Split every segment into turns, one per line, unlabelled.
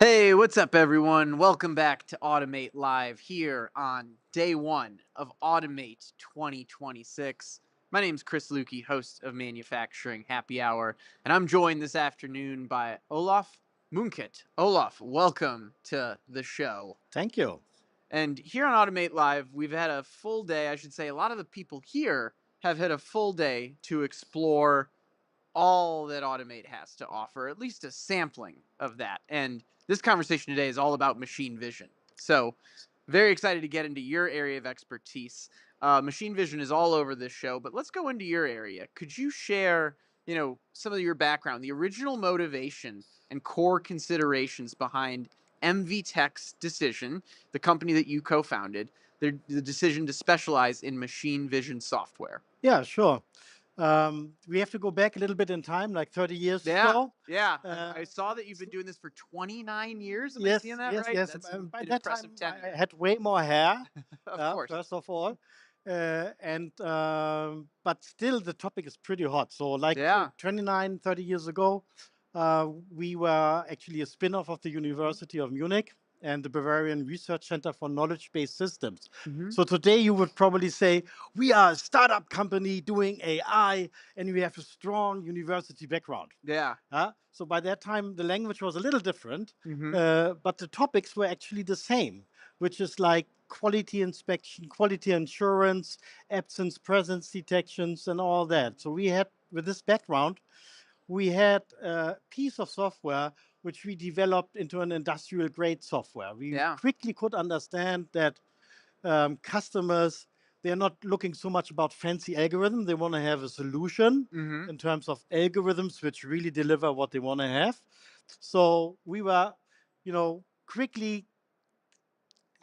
Hey, what's up, everyone? Welcome back to Automate Live here on day one of Automate 2026. My name's Chris Lukey, host of Manufacturing Happy Hour, and I'm joined this afternoon by Olaf Munkit. Olaf, welcome to the show.
Thank you.
And here on Automate Live, we've had a full day. I should say, a lot of the people here have had a full day to explore all that Automate has to offer, at least a sampling of that. And this conversation today is all about machine vision. So, very excited to get into your area of expertise. Machine vision is all over this show, but let's go into your area. Could you share, some of your background, the original motivation and core considerations behind MV Tech's decision, the company that you co-founded, the decision to specialize in machine vision software?
Yeah, sure. We have to go back a little bit in time, like 30 years or
Yeah,
so.
yeah. I
Uh,
saw that you've been doing this for 29 years. Am I seeing
yes,
that
yes,
right?
yes.
That's
By
an
that time,
impressive
I
tenure.
had way more hair,
Of course.
first of all. But still, the topic is pretty hot. So, like
Yeah.
29, 30 years ago, we were actually a spin off of the University of Munich and the Bavarian Research Center for Knowledge Based Systems.
Hmm.
So, today you would probably say, we are a startup company doing AI and we have a strong university background.
Yeah.
So by that time, the language was a little different,
Hmm.
but the topics were actually the same, which is like quality inspection, quality assurance, absence, presence detections, and all that. So we had, with this background, we had a piece of software which we developed into an industrial grade software. We
Yeah.
quickly could understand that customers, they're not looking so much about fancy algorithm. They want to have a solution
Hmm.
in terms of algorithms which really deliver what they want to have. So we were, quickly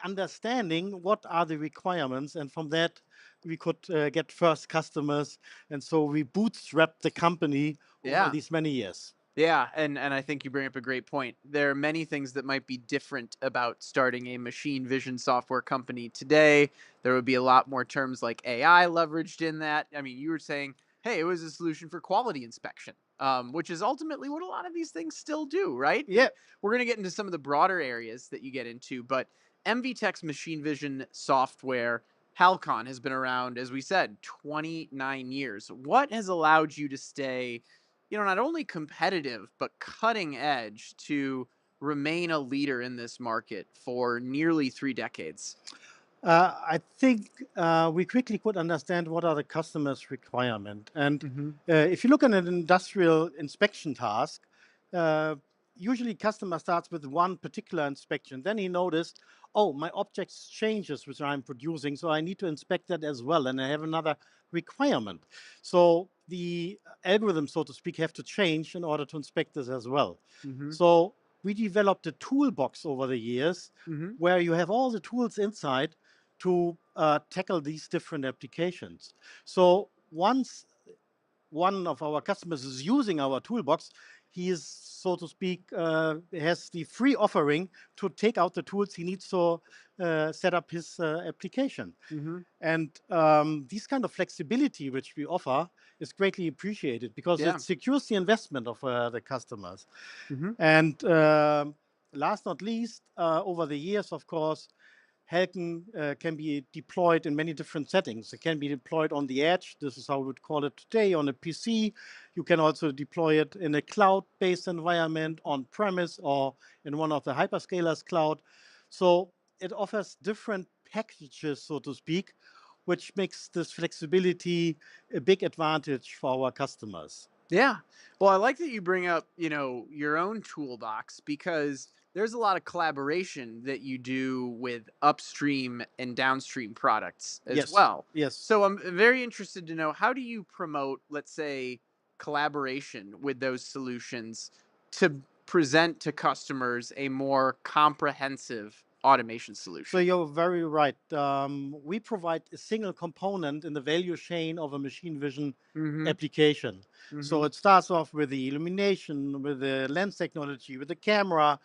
understanding what are the requirements, and from that we could get first customers, and so we bootstrapped the company over
Yeah.
these many years.
Yeah, and I think you bring up a great point. There are many things that might be different about starting a machine vision software company today. There would be a lot more terms like AI leveraged in that. I mean, you were saying, hey, it was a solution for quality inspection, which is ultimately what a lot of these things still do, right?
Yeah.
We're going to get into some of the broader areas that you get into, but MVTech's machine vision software, Halcon, has been around, as we said, 29 years. What has allowed you to stay, not only competitive, but cutting edge to remain a leader in this market for nearly 3 decades?
I think we quickly could understand what are the customer's requirement. And
Hmm.
if you look at an industrial inspection task, uh, usually customer starts with one particular inspection. Then he noticed, oh, my objects changes which I'm producing, so I need to inspect that as well. And I have another requirement. So the algorithm, so to speak, have to change in order to inspect this as well.
Hmm.
So we developed a toolbox over the years
Hmm.
where you have all the tools inside to tackle these different applications. So once one of our customers is using our toolbox, he is, so to speak, has the free offering to take out the tools he needs to set up his application.
Hmm.
And this kind of flexibility which we offer is greatly appreciated because it
Yeah.
secures the investment of the customers.
Hmm.
And last not least, over the years, of course, Helken can be deployed in many different settings. It can be deployed on the edge. This is how we would call it today, on a PC. You can also deploy it in a cloud-based environment, on-premise, or in one of the hyperscalers cloud. So it offers different packages, so to speak, which makes this flexibility a big advantage for our customers.
Yeah. Well, I like that you bring up, your own toolbox because there's a lot of collaboration that you do with upstream and downstream products as
Yes,
well.
yes.
So I'm very interested to know, how do you promote, let's say, collaboration with those solutions to present to customers a more comprehensive automation
So
solution?
you're very right. We provide a single component in the value chain of a machine vision
Mhm.
application. So
Mhm.
it starts off with the illumination, with the lens technology, with the camera,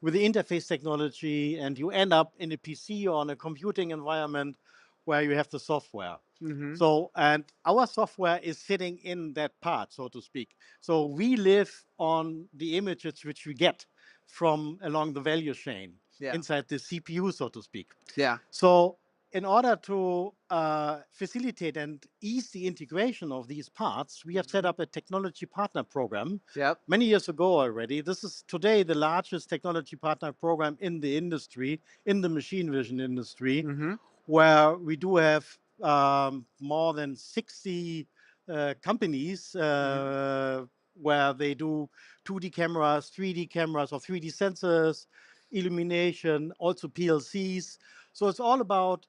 with the interface technology, and you end up in a PC or in a computing environment where you have the software.
Mhm.
So, and our software is sitting in that part, so to speak. So we live on the images which we get from along the value chain
Yeah.
inside the CPU, so to speak.
Yeah.
So in order to facilitate and ease the integration of these parts, we have set up a technology partner program
Yep.
many years ago already. This is today the largest technology partner program in the industry, in the machine vision industry,
Mm-hmm.
where we do have more than 60 companies where they do 2D cameras, 3D cameras, or 3D sensors, illumination, also PLCs. So it's all about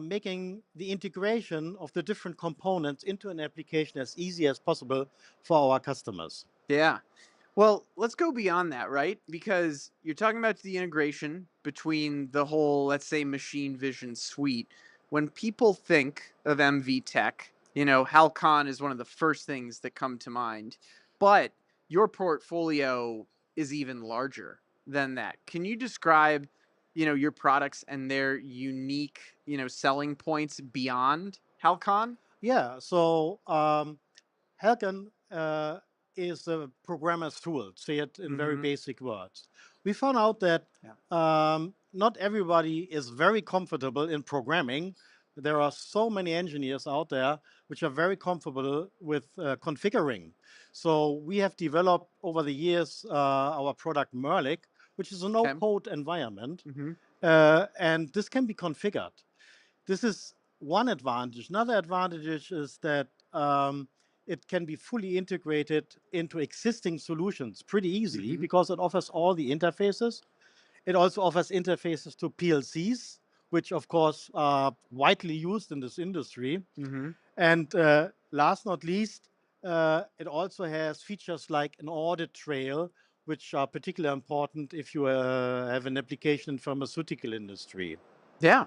making the integration of the different components into an application as easy as possible for our customers.
Yeah. Well, let's go beyond that, right? Because you're talking about the integration between the whole, let's say, machine vision suite. When people think of MV Tech, Halcon is one of the first things that come to mind. But your portfolio is even larger than that. Can you describe, your products and their unique, selling points beyond Halcon?
Yeah, so Helgen is a programmer's tool, say it in very
Mm-hmm.
basic words. We found out that
Yeah.
not everybody is very comfortable in programming. There are so many engineers out there which are very comfortable with configuring. So we have developed over the years our product Merlic, which is a
Okay.
no-code environment,
Mm-hmm.
and this can be configured. This is one advantage. Another advantage is that it can be fully integrated into existing solutions pretty easily
Mm-hmm.
because it offers all the interfaces. It also offers interfaces to PLCs, which of course are widely used in this industry.
Mm-hmm.
And last not least, it also has features like an audit trail, which are particularly important if you have an application in pharmaceutical industry.
Yeah.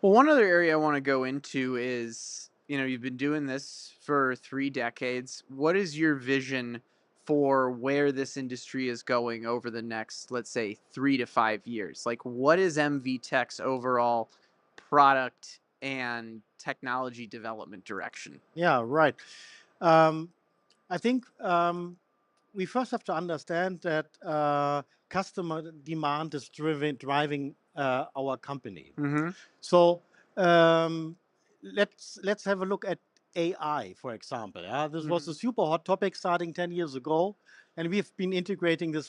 Well, one other area I want to go into is, you've been doing this for 3 decades. What is your vision for where this industry is going over the next, let's say, 3 to 5 years? Like, what is MV Tech's overall product and technology development direction?
Yeah, right. Um, I think we first have to understand that customer demand is driving our company.
Mm-hmm.
So um, let's have a look at AI, for example. Yeah, this was a
Mm-hmm.
super hot topic starting 10 years ago, and we've been integrating this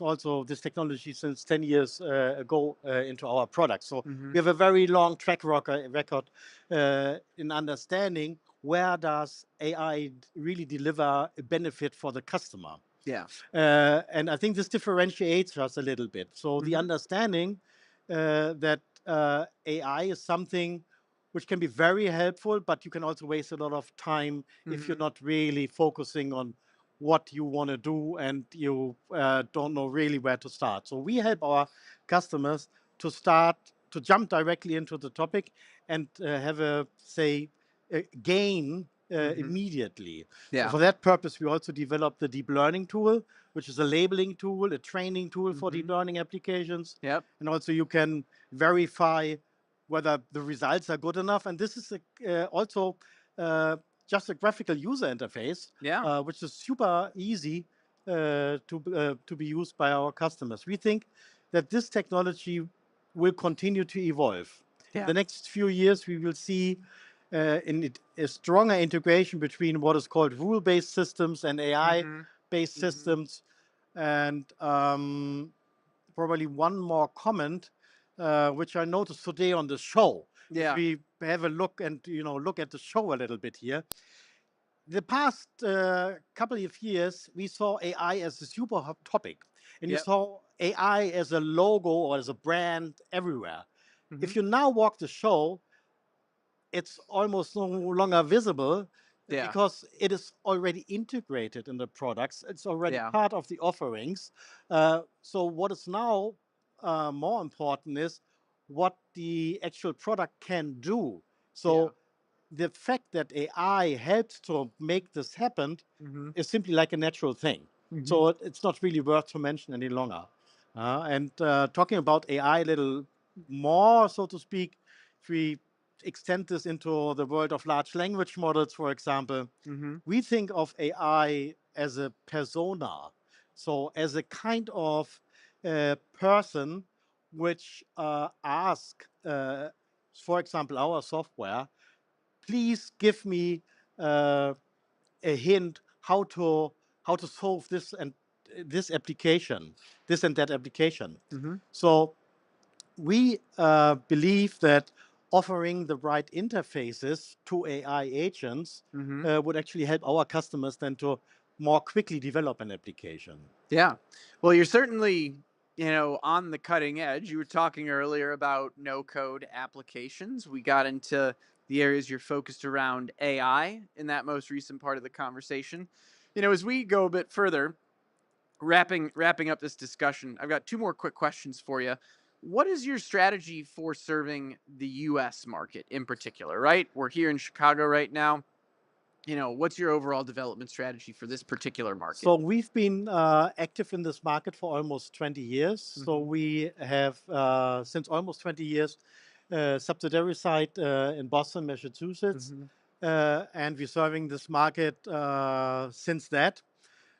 technology since 10 years ago into our products. So
Mm-hmm.
we have a very long record in understanding where does AI really deliver a benefit for the customer.
Yeah.
And I think this differentiates us a little bit. So the
Mm-hmm.
understanding that AI is something which can be very helpful, but you can also waste a lot of time if you're
Mm-hmm.
not really focusing on what you want to do and you don't know really where to start. So we help our customers to jump directly into the topic and have a gain
Mm-hmm.
immediately. So
Yeah.
for that purpose, we also developed the deep learning tool, which is a labeling tool, a training tool for deep
Mm-hmm.
learning applications.
Yep.
And also you can verify whether the results are good enough. And this is also uh, just a graphical user interface,
Yeah.
which is super easy to be used by our customers. We think that this technology will continue to evolve.
Yeah.
The next few years, we will see a stronger integration between what is called rule-based systems and
Mm-hmm.
AI-based
Mm-hmm.
systems. And probably one more comment, which I noticed today on the show. If
Yeah.
we have a look and look at the show a little bit here, the past couple of years, we saw AI as a super hot topic, and you
Yep.
saw AI as a logo or as a brand everywhere.
Mm-hmm.
If you now walk the show, it's almost no longer visible
Yeah.
because it is already integrated in the products. It's already
Yeah.
part of the offerings. So what is now more important is what the actual product can do.
Yeah.
So the fact that AI helps to make this happen
Mm-hmm.
is simply like a natural thing.
Mm-hmm.
So it's not really worth to mention any longer. And talking about AI a little more, so to speak, if we extend this into the world of large language models, for example,
Mm-hmm.
we think of AI as a persona. So as a kind of person which ask, for example, our software, please give me a hint how to solve this and this application, this and that application. So we believe that offering the right interfaces to AI agents would actually help our customers then to more quickly develop an application.
Yeah. Well, you're certainly, on the cutting edge. You were talking earlier about no code applications. We got into the areas you're focused around AI in that most recent part of the conversation. As we go a bit further, wrapping up this discussion, I've got two more quick questions for you. What is your strategy for serving the US market in particular, right? We're here in Chicago right now. What's your overall development strategy for this particular market?
So we've been active in this market for almost 20 years. So we have, since almost 20 years, subsidiary site in Boston, Massachusetts, and we're serving this market since that.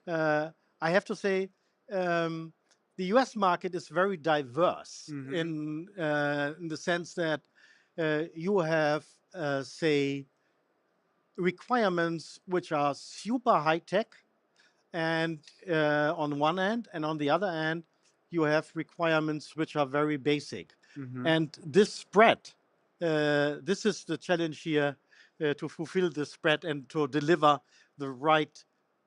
I have to say, the US market is very diverse in the sense that you have, say, requirements which are super high tech, and on one end, and on the other end, you have requirements which are very basic. And this spread, this is the challenge here, to fulfill the spread and to deliver the right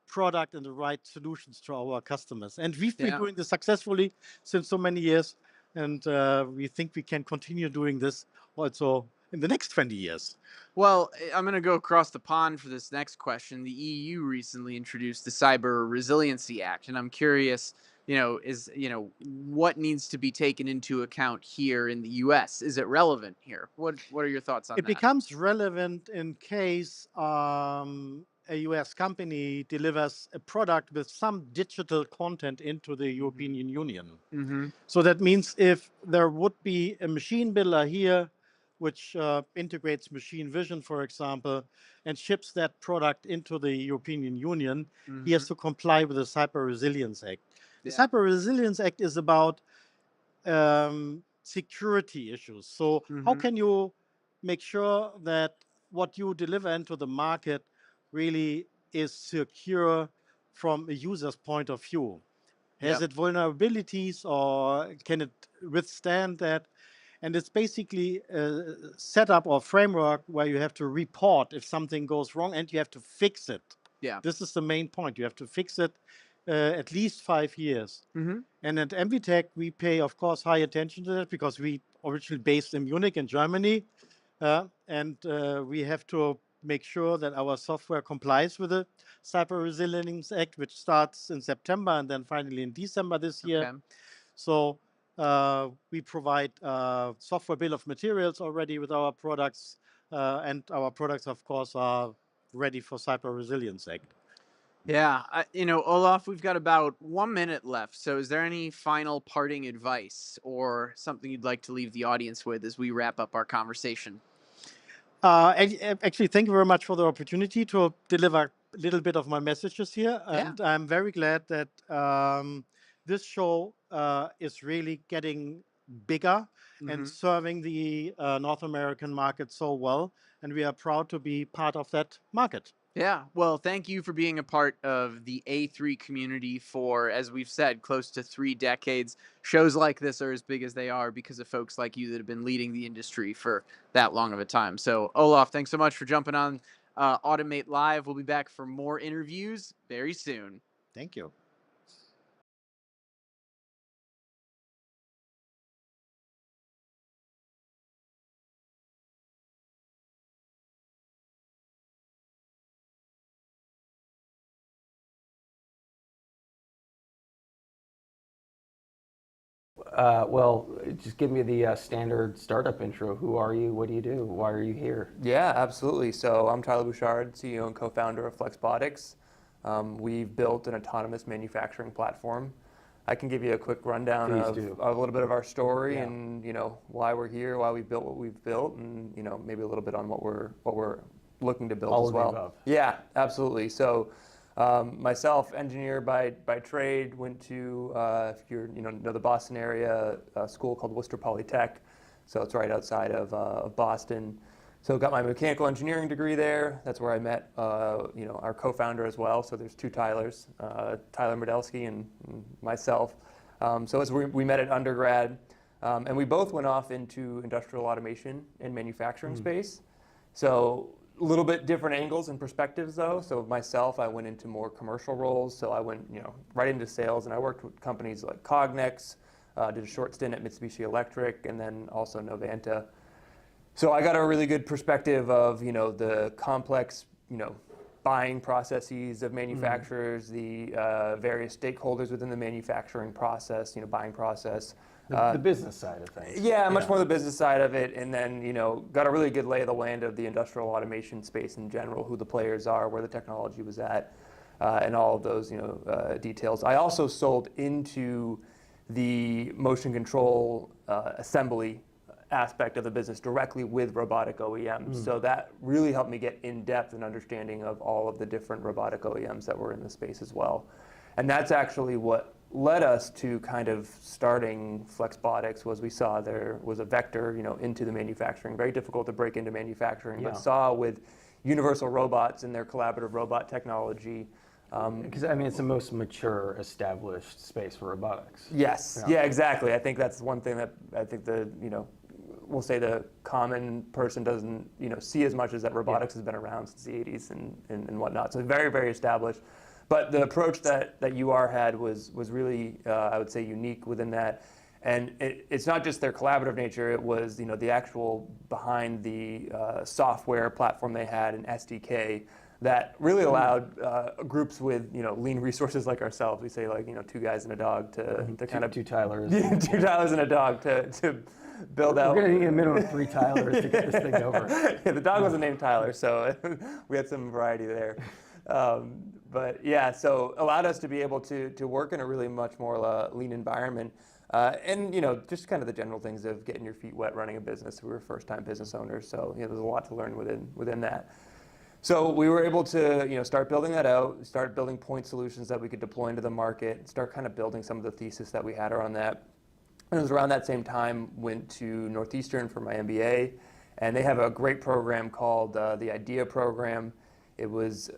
product and the right solutions to our customers. And we've been doing this successfully since so many years, and we think we can continue doing this also in the next 20 years.
Well, I'm going to go across the pond for this next question. The EU recently introduced the Cyber Resiliency Act, and I'm curious, what needs to be taken into account here in the US? Is it relevant here? What are your thoughts on
It
that?
becomes relevant in case a US company delivers a product with some digital content into the European Union. So that means if there would be a machine builder here which integrates machine vision, for example, and ships that product into the European Union, he has to comply with the Cyber Resilience Act. The Cyber Resilience Act is about security issues. So how can you make sure that what you deliver into the market really is secure from a user's point of view? Has it vulnerabilities, or can it withstand that? And it's basically a setup or framework where you have to report if something goes wrong and you have to fix it. This is the main point. You have to fix it at least 5 years. And at MVTech, we pay, of course, high attention to that because we originally based in Munich in Germany. And we have to make sure that our software complies with the Cyber Resilience Act, which starts in September and then finally in December this year. So we provide software bill of materials already with our products, and our products, of course, are ready for Cyber Resilience Act.
Yeah, Olaf, we've got about 1 minute left. So is there any final parting advice or something you'd like to leave the audience with as we wrap up our conversation?
Actually, thank you very much for the opportunity to deliver a little bit of my messages here. And I'm very glad that this show is really getting bigger and serving the North American market so well. And we are proud to be part of that market.
Yeah, well, thank you for being a part of the A3 community for, as we've said, close to 3 decades. Shows like this are as big as they are because of folks like you that have been leading the industry for that long of a time. So, Olaf, thanks so much for jumping on Automate Live. We'll be back for more interviews very soon.
Thank you.
Well, just give me the standard startup intro. Who are you? What do you do? Why are you here?
Yeah, absolutely. So I'm Tyler Bouchard, CEO and co-founder of Flexbotics. We've built an autonomous manufacturing platform. I can give you a quick rundown of a little bit of our story and why we're here, why we built what we've built, and maybe a little bit on what we're looking to build as well.
All of the above.
Yeah, absolutely. So Myself, engineer by trade, went to, if you know the Boston area, a school called Worcester Polytech. So it's right outside of Boston. So got my mechanical engineering degree there. That's where I met our co-founder as well. So there's two Tylers, Tyler Medelsky and myself. So as we met at undergrad, and we both went off into industrial automation and manufacturing space. So a little bit different angles and perspectives though. So myself, I went into more commercial roles. So I went right into sales, and I worked with companies like Cognex, did a short stint at Mitsubishi Electric, and then also Novanta. So I got a really good perspective of the complex buying processes of manufacturers, the various stakeholders within the manufacturing process, buying process.
The business side of things.
Yeah, much more the business side of it, and then got a really good lay of the land of the industrial automation space in general, who the players are, where the technology was at, and all of those details. I also sold into the motion control assembly aspect of the business directly with robotic OEMs. So that really helped me get in depth and understanding of all of the different robotic OEMs that were in the space as well. And that's actually what led us to kind of starting Flexbotics. Was we saw there was a vector into the manufacturing, very difficult to break into manufacturing, but saw with Universal Robots and their collaborative robot technology.
Because it's the most mature, established space for robotics.
Yes, yeah, exactly. I think that's one thing that I think we'll say the common person doesn't see as much, as that robotics has been around since the 80s and whatnot. So very, very established. But the approach that UR had was really, I would say, unique within that. And it's not just their collaborative nature, it was the actual behind the software platform they had, an SDK, that really allowed groups with lean resources like ourselves. We say two guys and a dog to kind of
two Tylers.
Two Tylers and a dog to build out.
We're going to need a minimum of 3 Tylers to get this thing over.
Yeah, the dog wasn't named Tyler, so we had some variety there. But yeah, so allowed us to be able to work in a really much more lean environment. And just kind of the general things of getting your feet wet running a business. We were first-time business owners, so there's a lot to learn within that. So we were able to start building that out, start building point solutions that we could deploy into the market, start kind of building some of the thesis that we had around that. And it was around that same time, went to Northeastern for my MBA, and they have a great program called the IDEA program. It was,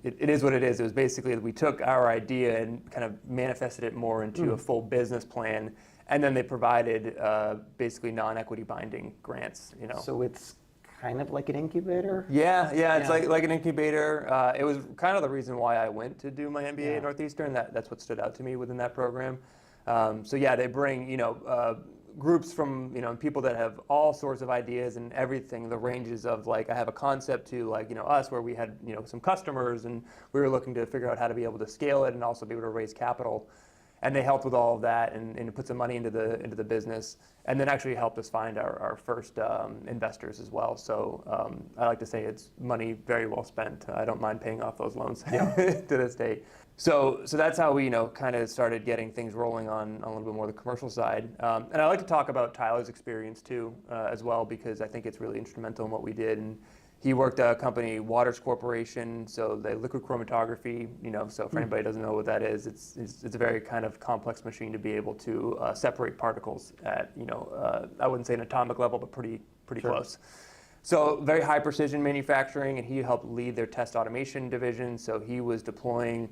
it is what it is. It was basically we took our idea and kind of manifested it more into a full business plan, and then they provided basically non-equity binding grants.
So it's kind of like an incubator?
Yeah, it's like an incubator. It was kind of the reason why I went to do my MBA at Northeastern. That's what stood out to me within that program. So yeah, they bring groups from people that have all sorts of ideas and everything. The ranges of I have a concept to us, where we had some customers and we were looking to figure out how to be able to scale it and also be able to raise capital. And they helped with all of that and put some money into the business, and then actually helped us find our first investors as well. So I like to say it's money very well spent. I don't mind paying off those loans to this day. So that's how we kind of started getting things rolling on a little bit more the commercial side. And I like to talk about Tyler's experience too as well, because I think it's really instrumental in what we did. And he worked at a company, Waters Corporation, so the liquid chromatography, so for anybody who doesn't know what that is, it's a very kind of complex machine to be able to separate particles at, I wouldn't say an atomic level, but pretty close. So very high precision manufacturing, and he helped lead their test automation division. So he was deploying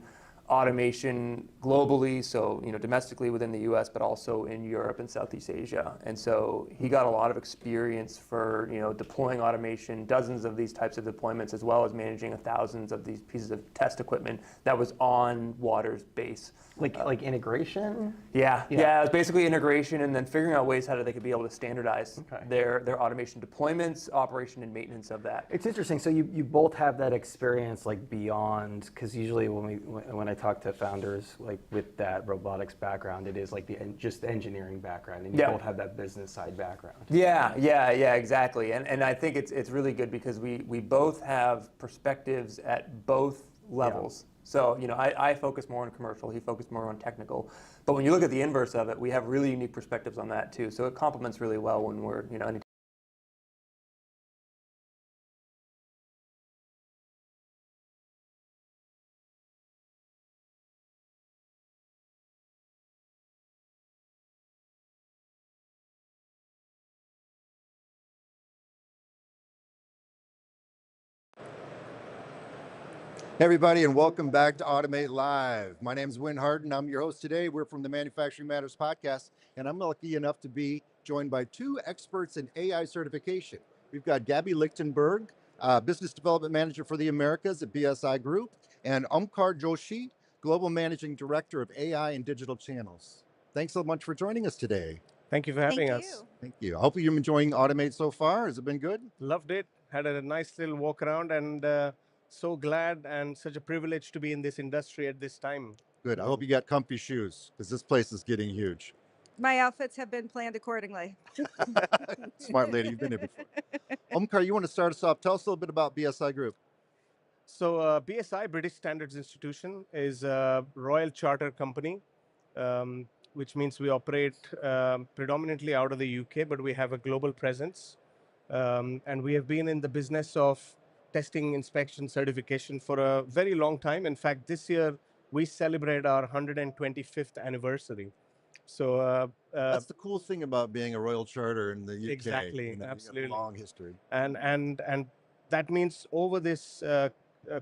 automation globally, so domestically within the US, but also in Europe and Southeast Asia. And so he got a lot of experience for deploying automation, dozens of these types of deployments, as well as managing thousands of these pieces of test equipment that was on Waters base.
Like integration?
Yeah, it was basically integration, and then figuring out ways how they could be able to standardize their automation deployments, operation, and maintenance of that.
It's interesting. So you both have that experience beyond, because usually when I talk to founders with that robotics background, it is just the engineering background, and you both have that business side background.
Yeah, exactly. And I think it's really good because we both have perspectives at both levels. So, I focus more on commercial, he focused more on technical. But when you look at the inverse of it, we have really unique perspectives on that too. So it complements really well when we're,
Hey everybody, and welcome back to Automate Live. My name is Win Harden. I'm your host today. We're from the Manufacturing Matters podcast, and I'm lucky enough to be joined by two experts in AI certification. We've got Gabby Litchberg, Business Development Manager for the Americas at BSI Group, and Omkar Joshi, Global Managing Director of AI and Digital Channels. Thanks so much for joining us today.
Thank you for having us.
Thank you. I hope you're enjoying Automate so far. Has it been good?
Loved it. Had a nice little walk around, and so glad and such a privilege to be in this industry at this time.
Good. I hope you got comfy shoes because this place is getting huge.
My outfits have been planned accordingly.
Smart lady, you've been here before. Omkar, you want to start us off? Tell us a little bit about BSI Group.
So BSI, British Standards Institution, is a royal charter company, which means we operate predominantly out of the UK, but we have a global presence. And we have been in the business of testing, inspection, certification for a very long time. In fact, this year we celebrate our 125th anniversary. So
That's the cool thing about being a royal charter in the UK.
Exactly,
you know,
absolutely.
You got a long history.
And that means over this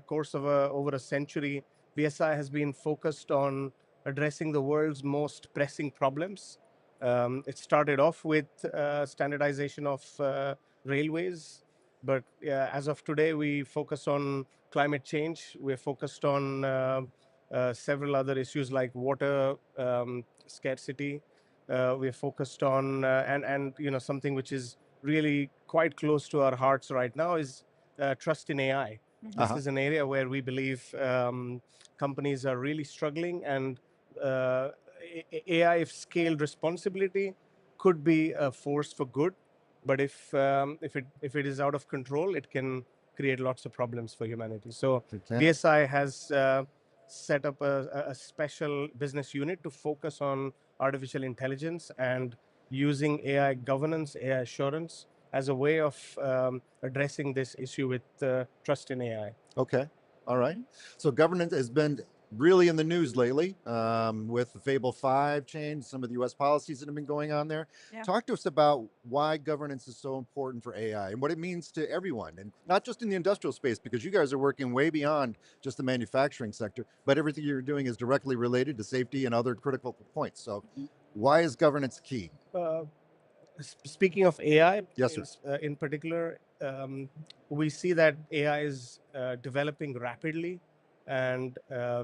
course of over a century, BSI has been focused on addressing the world's most pressing problems. It started off with standardization of railways, but as of today, we focus on climate change. We're focused on several other issues like water scarcity. We're focused on and something which is really quite close to our hearts right now is trust in AI. This is an area where we believe companies are really struggling, and AI, if scaled responsibility, could be a force for good. But if it is out of control, it can create lots of problems for humanity. So BSI has set up a special business unit to focus on artificial intelligence and using AI governance, AI assurance as a way of addressing this issue with trust in AI.
Okay, all right. So governance has been really in the news lately with the Fable 5 change, some of the US policies that have been going on there.
Yeah.
Talk to us about why governance is so important for AI and what it means to everyone, and not just in the industrial space, because you guys are working way beyond just the manufacturing sector, but everything you're doing is directly related to safety and other critical points. So why is governance key?
Speaking of AI,
Yes, sir.
in particular, we see that AI is developing rapidly, and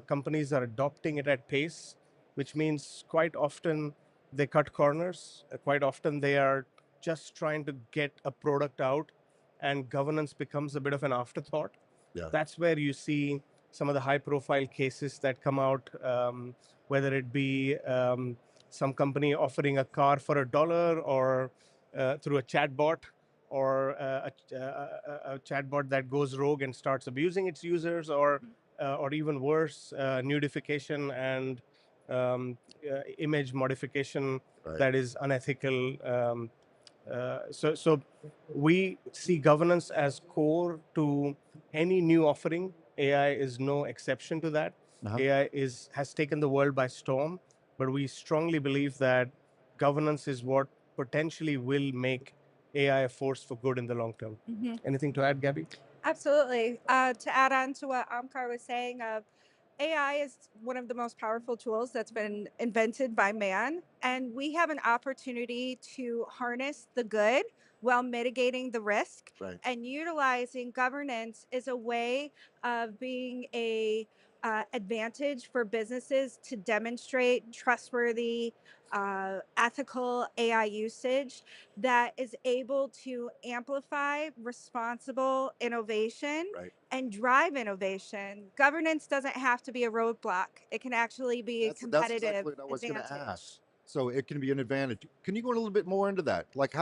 companies are adopting it at pace, which means quite often they cut corners. Quite often they are just trying to get a product out, and governance becomes a bit of an afterthought.
Yeah.
That's where you see some of the high-profile cases that come out, whether it be some company offering a car for $1 or through a chatbot, or a chatbot that goes rogue and starts abusing its users, or even worse, nudification and image modification that is unethical. So we see governance as core to any new offering. AI is no exception to that. AI has taken the world by storm, but we strongly believe that governance is what potentially will make AI a force for good in the long term. Anything to add, Gabby?
Absolutely. To add on to what Omkar was saying, AI is one of the most powerful tools that's been invented by man, and we have an opportunity to harness the good while mitigating the risk.
Right.
And utilizing governance is a way of being a advantage for businesses to demonstrate trustworthy, ethical AI usage that is able to amplify responsible innovation and drive innovation. Governance doesn't have to be a roadblock. It can actually be a competitive
That's exactly what I was going to
advantage.
ask. So it can be an advantage. Can you go a little bit more into that? Like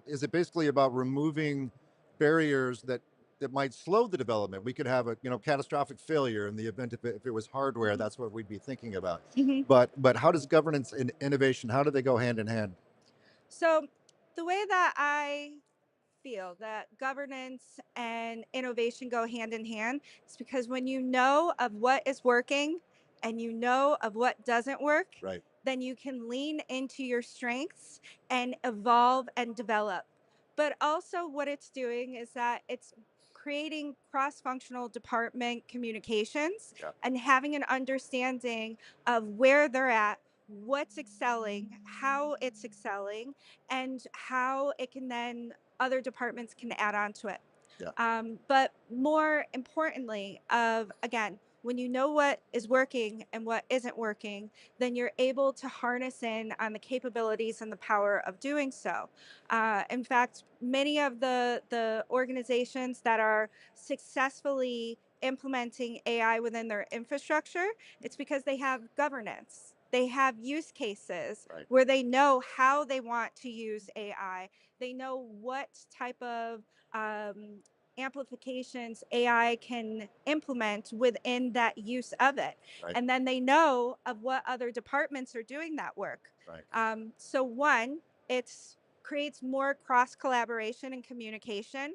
is it basically about removing barriers that might slow the development? We could have a catastrophic failure in the event if it was hardware. That's what we'd be thinking about. But how does governance and innovation, how do they go hand in hand?
So the way that I feel that governance and innovation go hand in hand is because when you know of what is working and you know of what doesn't work, then you can lean into your strengths and evolve and develop. But also what it's doing is that it's creating cross-functional department communications
Yeah.
and having an understanding of where they're at, what's excelling, how it's excelling, and how it can then other departments can add on to it.
Yeah.
But more importantly, again, when you know what is working and what isn't working, then you're able to harness in on the capabilities and the power of doing so. In fact, many of the organizations that are successfully implementing AI within their infrastructure, it's because they have governance. They have use cases
Right.
where they know how they want to use AI. They know what type of amplifications AI can implement within that use of it.
Right.
And then they know of what other departments are doing that work.
Right.
So one, it creates more cross collaboration and communication.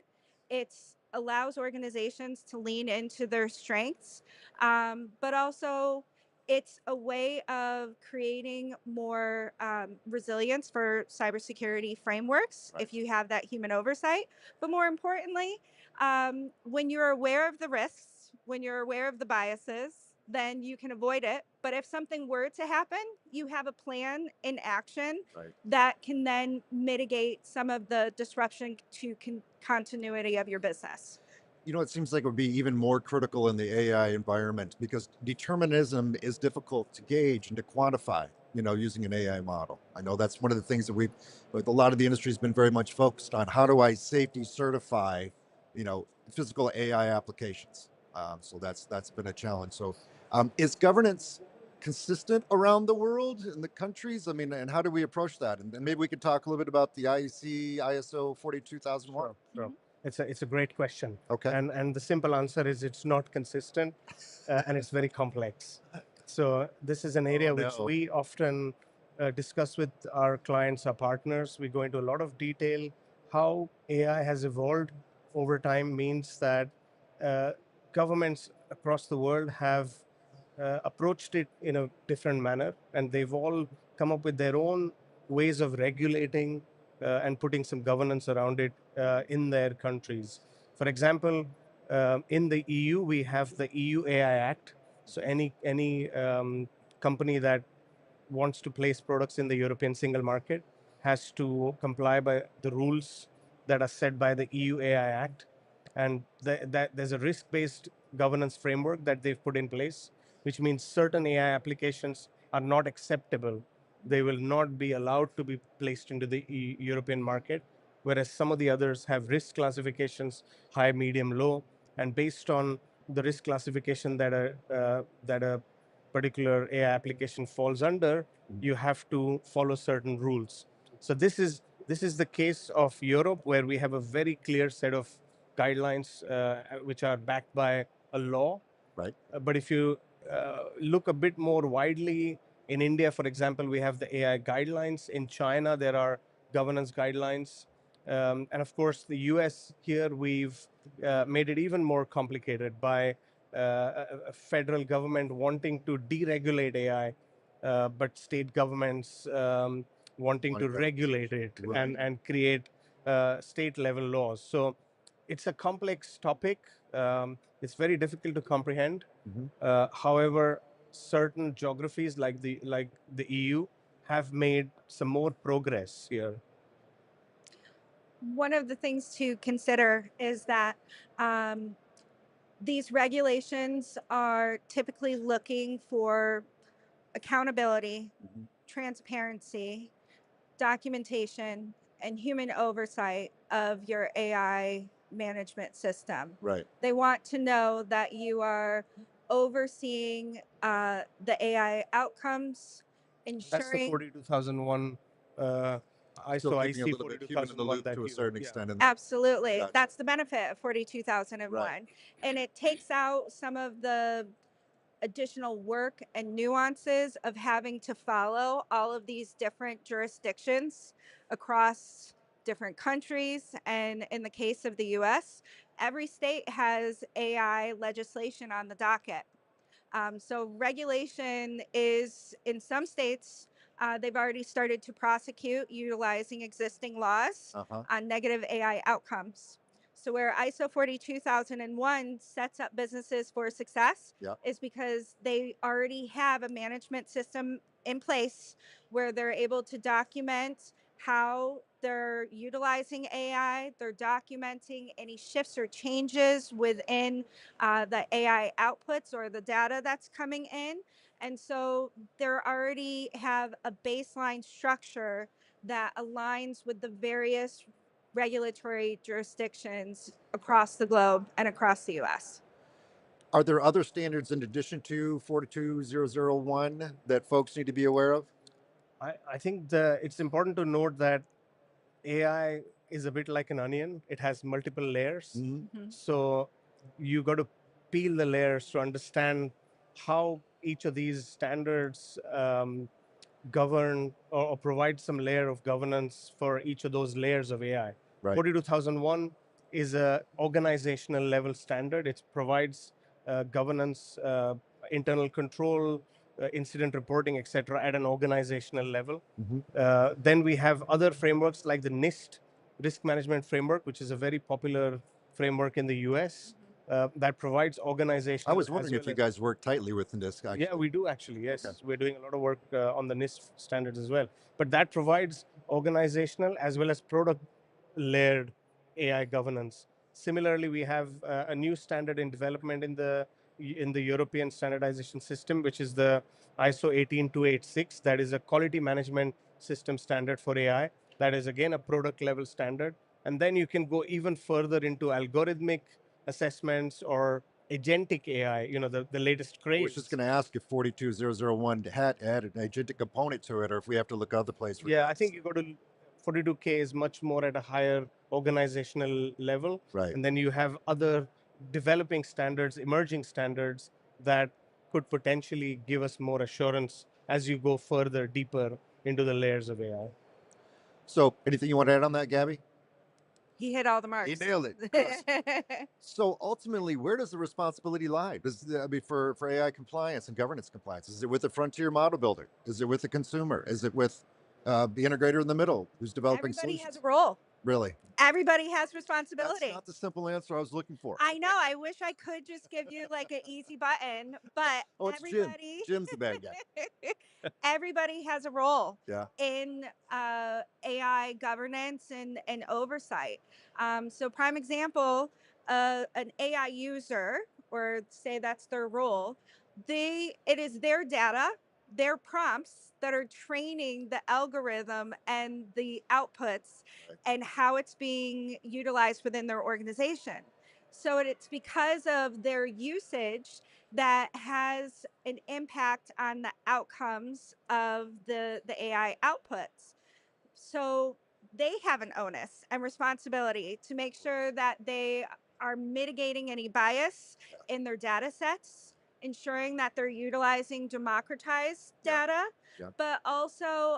It allows organizations to lean into their strengths, but also it's a way of creating more resilience for cybersecurity frameworks
Right.
if you have that human oversight. But more importantly, when you're aware of the risks, when you're aware of the biases, then you can avoid it. But if something were to happen, you have a plan in action
Right.
that can then mitigate some of the disruption to continuity of your business.
You know, it seems like it would be even more critical in the AI environment because determinism is difficult to gauge and to quantify, you know, using an AI model. I know that's one of the things that a lot of the industry has been very much focused on. How do I safety certify, you know, physical AI applications? So that's been a challenge. So is governance consistent around the world in the countries? I mean, and how do we approach that? And maybe we could talk a little bit about the IEC ISO 42001.
Sure. It's a great question.
Okay.
And the simple answer is it's not consistent and it's very complex. So this is an area which
no.
we often discuss with our clients, our partners. We go into a lot of detail. How AI has evolved over time means that governments across the world have approached it in a different manner, and they've all come up with their own ways of regulating and putting some governance around it in their countries. For example, in the EU, we have the EU AI Act. So any company that wants to place products in the European single market has to comply by the rules that are set by the EU AI Act. And that there's a risk-based governance framework that they've put in place, which means certain AI applications are not acceptable. They will not be allowed to be placed into the European market, whereas some of the others have risk classifications, high, medium, low, and based on the risk classification that a particular AI application falls under, you have to follow certain rules. So this is the case of Europe, where we have a very clear set of guidelines which are backed by a law.
Right.
But if you look a bit more widely, in India, for example, we have the AI guidelines. In China, there are governance guidelines. And of course, the US here, we've made it even more complicated by a federal government wanting to deregulate AI, but state governments wanting to regulate it
Right.
and create state level laws. So it's a complex topic. It's very difficult to comprehend. However, certain geographies like the EU have made some more progress here.
One of the things to consider is that these regulations are typically looking for accountability, transparency, documentation, and human oversight of your AI management system.
Right.
They want to know that you are overseeing the AI outcomes,
That's the
ensuring
42001
Still
ISO
keeping a
IC
little bit human in the
42001
loop
that
to a
you,
certain
yeah.
extent. In that.
absolutely.
Gotcha.
That's the benefit of 42001.
Right.
And it takes out some of the additional work and nuances of having to follow all of these different jurisdictions across different countries. And in the case of the US, every state has AI legislation on the docket. So regulation is, in some states, they've already started to prosecute utilizing existing laws on negative AI outcomes. So where ISO 42001 sets up businesses for success is because they already have a management system in place where they're able to document how they're utilizing AI, they're documenting any shifts or changes within the AI outputs or the data that's coming in. And so they already have a baseline structure that aligns with the various regulatory jurisdictions across the globe and across the US.
Are there other standards in addition to 42001 that folks need to be aware of?
I think it's important to note that AI is a bit like an onion. It has multiple layers. So you got to peel the layers to understand how each of these standards govern or provide some layer of governance for each of those layers of AI.
Right.
42001 is a organizational level standard. It provides governance, internal control, incident reporting, etc., at an organizational level. Then we have other frameworks like the NIST risk management framework, which is a very popular framework in the US that provides organizational.
I was wondering if you guys work tightly with NIST. Actually.
Yeah, we do actually. Yes, we're doing a lot of work on the NIST standards as well. But that provides organizational as well as product-layered AI governance. Similarly, we have a new standard in development in the European standardization system, which is the ISO 18286. That is a quality management system standard for AI. That is again a product-level standard. And then you can go even further into algorithmic assessments or agentic AI, the latest craze.
I was just going to ask if 42001 had added an agentic component to it, or if we have to look other places.
I think you go to 42K is much more at a higher organizational level.
Right.
And then you have other developing standards, emerging standards that could potentially give us more assurance as you go further, deeper into the layers of AI.
So anything you want to add on that, Gabby?
He hit all the marks.
He nailed it. So ultimately, where does the responsibility lie? For AI compliance and governance compliance? Is it with the frontier model builder? Is it with the consumer? Is it with the integrator in the middle who's developing
Everybody
solutions?
has a role.
Really?
Everybody has responsibility.
That's not the simple answer I was looking for.
I know. I wish I could just give you like an easy button, but
it's
everybody.
Jim's the bad guy.
Everybody has a role
in
AI governance and oversight. So prime example, an AI user, or say that's their role, it is their data, their prompts that are training the algorithm and the outputs and how it's being utilized within their organization. So it's because of their usage that has an impact on the outcomes of the AI outputs. So they have an onus and responsibility to make sure that they are mitigating any bias in their data sets, ensuring that they're utilizing democratized data, but also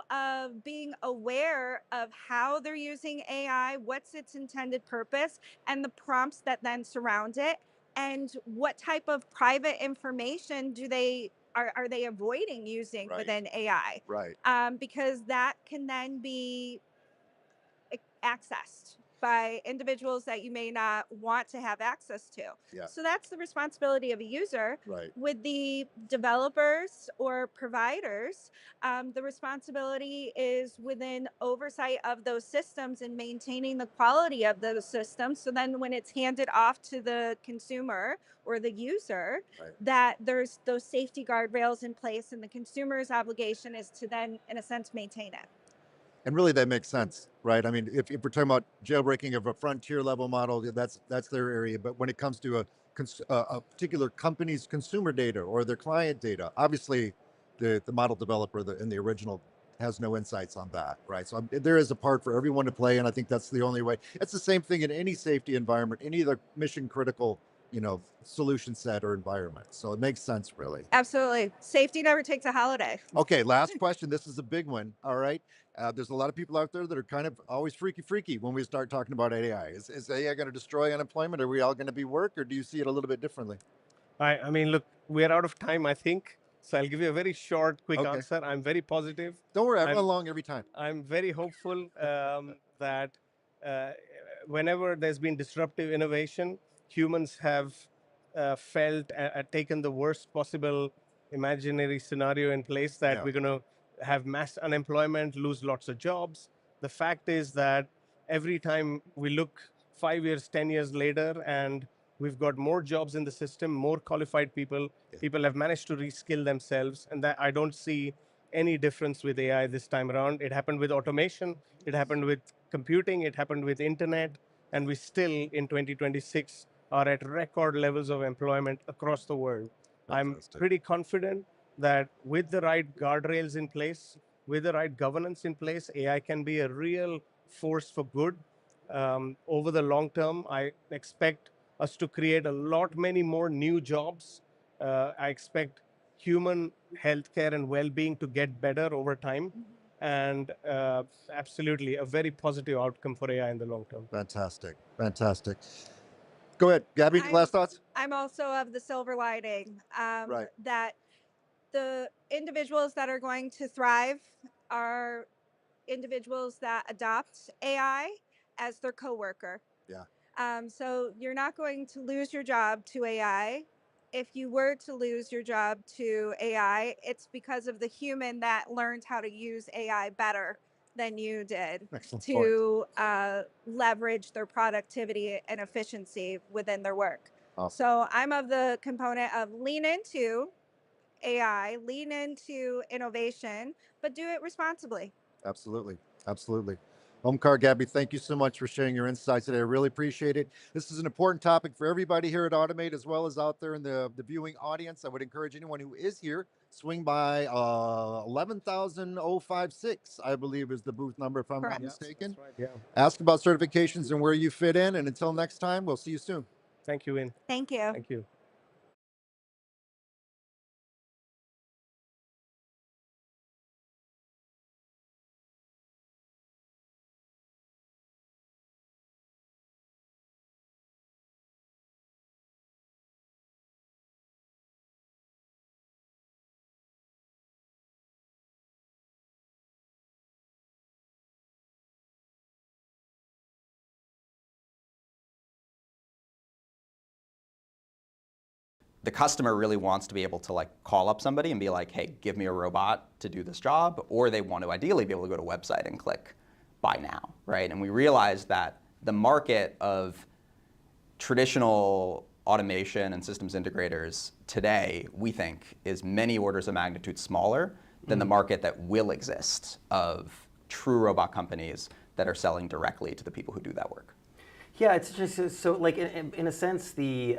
being aware of how they're using AI, what's its intended purpose, and the prompts that then surround it, and what type of private information are they avoiding using within AI?
Right.
Because that can then be accessed by individuals that you may not want to have access to. So that's the responsibility of a user. With the developers or providers, the responsibility is within oversight of those systems and maintaining the quality of those systems. So then when it's handed off to the consumer or the user, that there's those safety guardrails in place, and the consumer's obligation is to then, in a sense, maintain it.
And really, that makes sense, right? I mean, if we're talking about jailbreaking of a frontier level model, that's their area. But when it comes to a particular company's consumer data or their client data, obviously, the model developer and the original has no insights on that, right? So there is a part for everyone to play, and I think that's the only way. It's the same thing in any safety environment, any other mission critical solution set or environment. So it makes sense, really.
Absolutely. Safety never takes a holiday.
Okay, last question. This is a big one. All right. There's a lot of people out there that are kind of always freaky when we start talking about AI. Is AI going to destroy unemployment? Are we all going to be work, or do you see it a little bit differently?
I mean, look, we're out of time, I think. So I'll give you a very short, quick answer. I'm very positive.
Don't worry, I run along every time.
I'm very hopeful that whenever there's been disruptive innovation, humans have felt taken the worst possible imaginary scenario in place that
Yeah.
we're going to have mass unemployment, lose lots of jobs. The fact is that every time we look 5 years, 10 years later, and we've got more jobs in the system, more qualified people, people have managed to reskill themselves, and that I don't see any difference with AI this time around. It happened with automation, it happened with computing, it happened with internet, and we still in 2026 are at record levels of employment across the world. I'm
Fantastic.
pretty confident that with the right guardrails in place, with the right governance in place, AI can be a real force for good. Over the long term, I expect us to create a lot many more new jobs. I expect human healthcare and well-being to get better over time, and absolutely a very positive outcome for AI in the long term.
Fantastic. Fantastic. Go ahead, Gabby. Last thoughts?
I'm also of the silver lining
Right.
that the individuals that are going to thrive are individuals that adopt AI as their coworker.
Yeah.
So you're not going to lose your job to AI. If you were to lose your job to AI, it's because of the human that learned how to use AI better than you did
Excellent point.
to leverage their productivity and efficiency within their work.
Awesome.
So I'm of the component of lean into AI, lean into innovation, but do it responsibly.
Absolutely. Absolutely. Omkar, Gabby, thank you so much for sharing your insights today. I really appreciate it. This is an important topic for everybody here at Automate, as well as out there in the viewing audience. I would encourage anyone who is here, swing by 11,056, I believe is the booth number, if I'm
Correct.
not mistaken.
That's right. Yeah.
Ask about certifications and where you fit in. And until next time, we'll see you soon.
Thank you, Win.
Thank you.
Thank you.
The customer really wants to be able to like call up somebody and be like, hey, give me a robot to do this job, or they want to ideally be able to go to a website and click buy now, right? And we realized that the market of traditional automation and systems integrators today, we think, is many orders of magnitude smaller than the market that will exist of true robot companies that are selling directly to the people who do that work.
Yeah, it's just so like in a sense the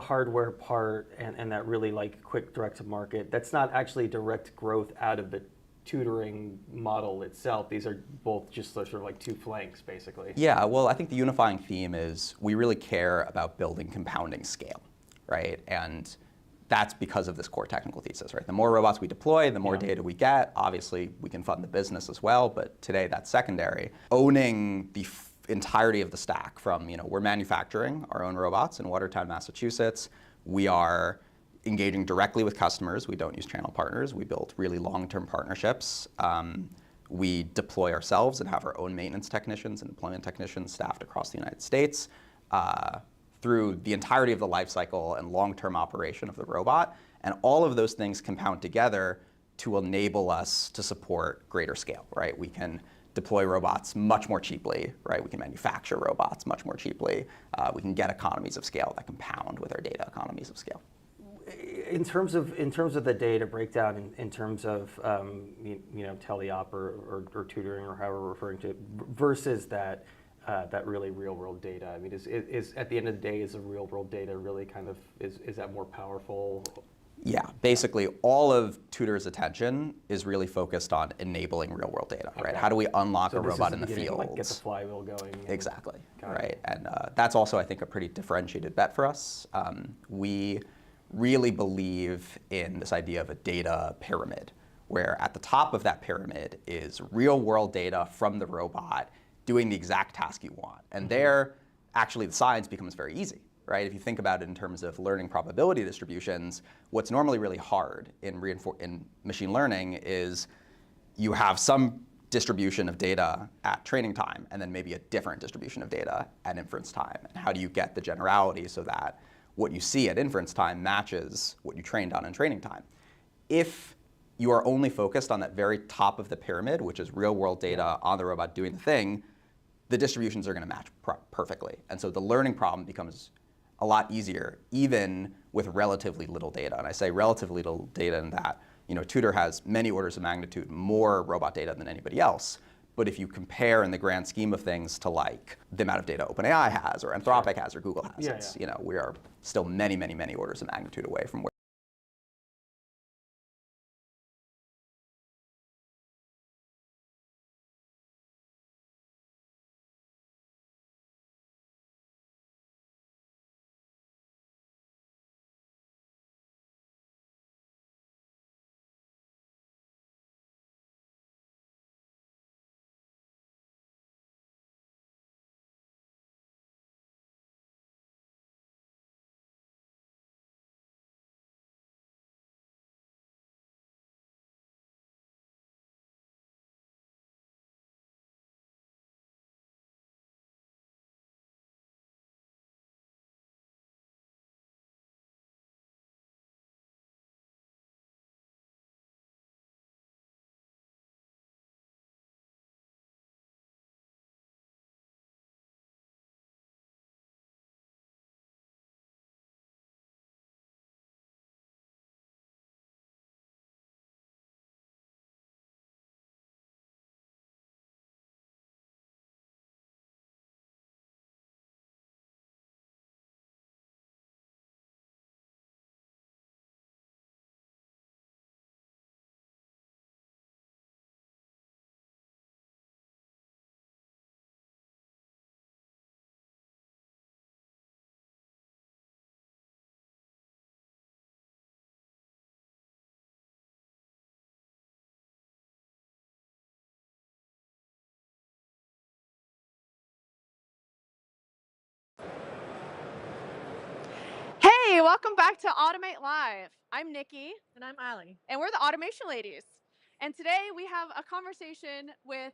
hardware part and that really like quick direct to market, that's not actually direct growth out of the tutoring model itself. These are both just sort of like two flanks basically.
Yeah, well, I think the unifying theme is we really care about building compounding scale, right? And that's because of this core technical thesis, right? The more robots we deploy, the more data we get. Obviously, we can fund the business as well, but today that's secondary. Owning the entirety of the stack from, we're manufacturing our own robots in Watertown, Massachusetts. We are engaging directly with customers. We don't use channel partners. We build really long-term partnerships. We deploy ourselves and have our own maintenance technicians and deployment technicians staffed across the United States through the entirety of the life cycle and long-term operation of the robot. And all of those things compound together to enable us to support greater scale, right? We can deploy robots much more cheaply, right? We can manufacture robots much more cheaply. We can get economies of scale that compound with our data economies of scale.
In terms of the data breakdown, in terms of teleop or tutoring or however we're referring to it, versus that really real world data. I mean, is at the end of the day, is the real world data really kind of is that more powerful?
Yeah, basically all of Tutor's attention is really focused on enabling real world data, right? How do we unlock a robot in the field?
Like get the flywheel going.
Exactly, right? And that's also, I think, a pretty differentiated bet for us. We really believe in this idea of a data pyramid, where at the top of that pyramid is real world data from the robot doing the exact task you want. And there, actually, the science becomes very easy. Right? If you think about it in terms of learning probability distributions, what's normally really hard in machine learning is you have some distribution of data at training time and then maybe a different distribution of data at inference time? And how do you get the generality so that what you see at inference time matches what you trained on in training time? If you are only focused on that very top of the pyramid, which is real world data on the robot doing the thing, the distributions are going to match perfectly. And so the learning problem becomes a lot easier, even with relatively little data. And I say relatively little data in that, Tutor has many orders of magnitude more robot data than anybody else. But if you compare in the grand scheme of things to like the amount of data OpenAI has or Anthropic has or Google has, we are still many, many, many orders of magnitude away from where.
Hey, welcome back to Automate Live. I'm Nikki.
And I'm Ali.
And we're the Automation Ladies. And today we have a conversation with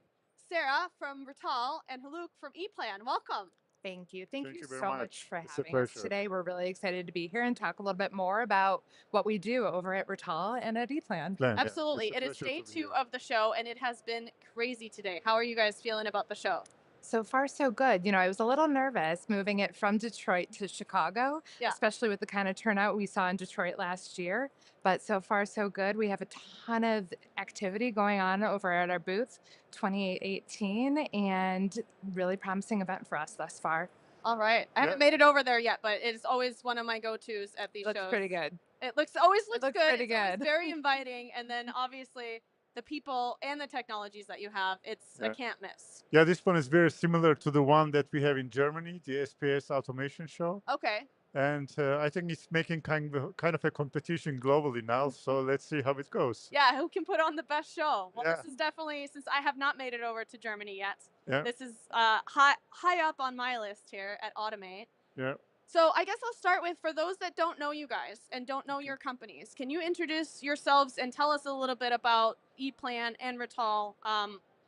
Sarah from Rittal and Haluk from ePlan. Welcome.
Thank you. Thank you
very
so
much.
much for
It's a
having us
pleasure.
today. We're really excited to be here and talk a little bit more about what we do over at Rittal and at ePlan.
Absolutely. It is day 2 of the show, and it has been crazy today. How are you guys feeling about the show?
So far, so good. I was a little nervous moving it from Detroit to Chicago, especially with the kind of turnout we saw in Detroit last year. But so far, so good. We have a ton of activity going on over at our booth, 2818, and really promising event for us thus far.
All right. I haven't made it over there yet, but it is always one of my go-tos at these shows.
Looks pretty good.
It always looks good.
Pretty
It's always very inviting, and then obviously the people and the technologies that you have, it's a can't miss.
Yeah, this one is very similar to the one that we have in Germany, the SPS Automation Show.
Okay.
And I think it's making kind of a competition globally now. So let's see how it goes.
Yeah, who can put on the best show? Well, this is definitely, since I have not made it over to Germany yet, this is high up on my list here at Automate.
Yeah.
So I guess I'll start with, for those that don't know you guys and don't know your companies, can you introduce yourselves and tell us a little bit about ePlan and Rittal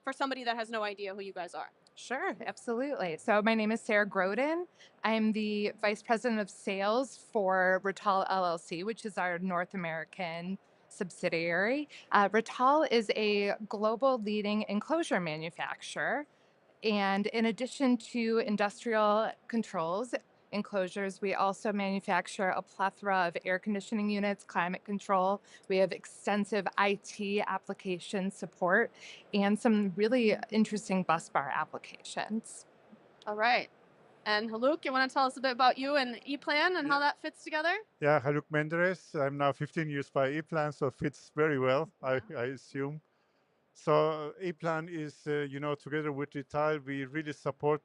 for somebody that has no idea who you guys are?
Sure, absolutely. So my name is Sarah Groden. I'm the Vice President of Sales for Rittal LLC, which is our North American subsidiary. Rittal is a global leading enclosure manufacturer. And in addition to industrial controls, enclosures, we also manufacture a plethora of air conditioning units, climate control. We have extensive IT application support and some really interesting bus bar applications.
All right. And Haluk, you want to tell us a bit about you and ePlan and how that fits together?
Yeah, Haluk Menderes. I'm now 15 years by ePlan, so it fits very well, I assume. So ePlan is, together with Rittal, we really support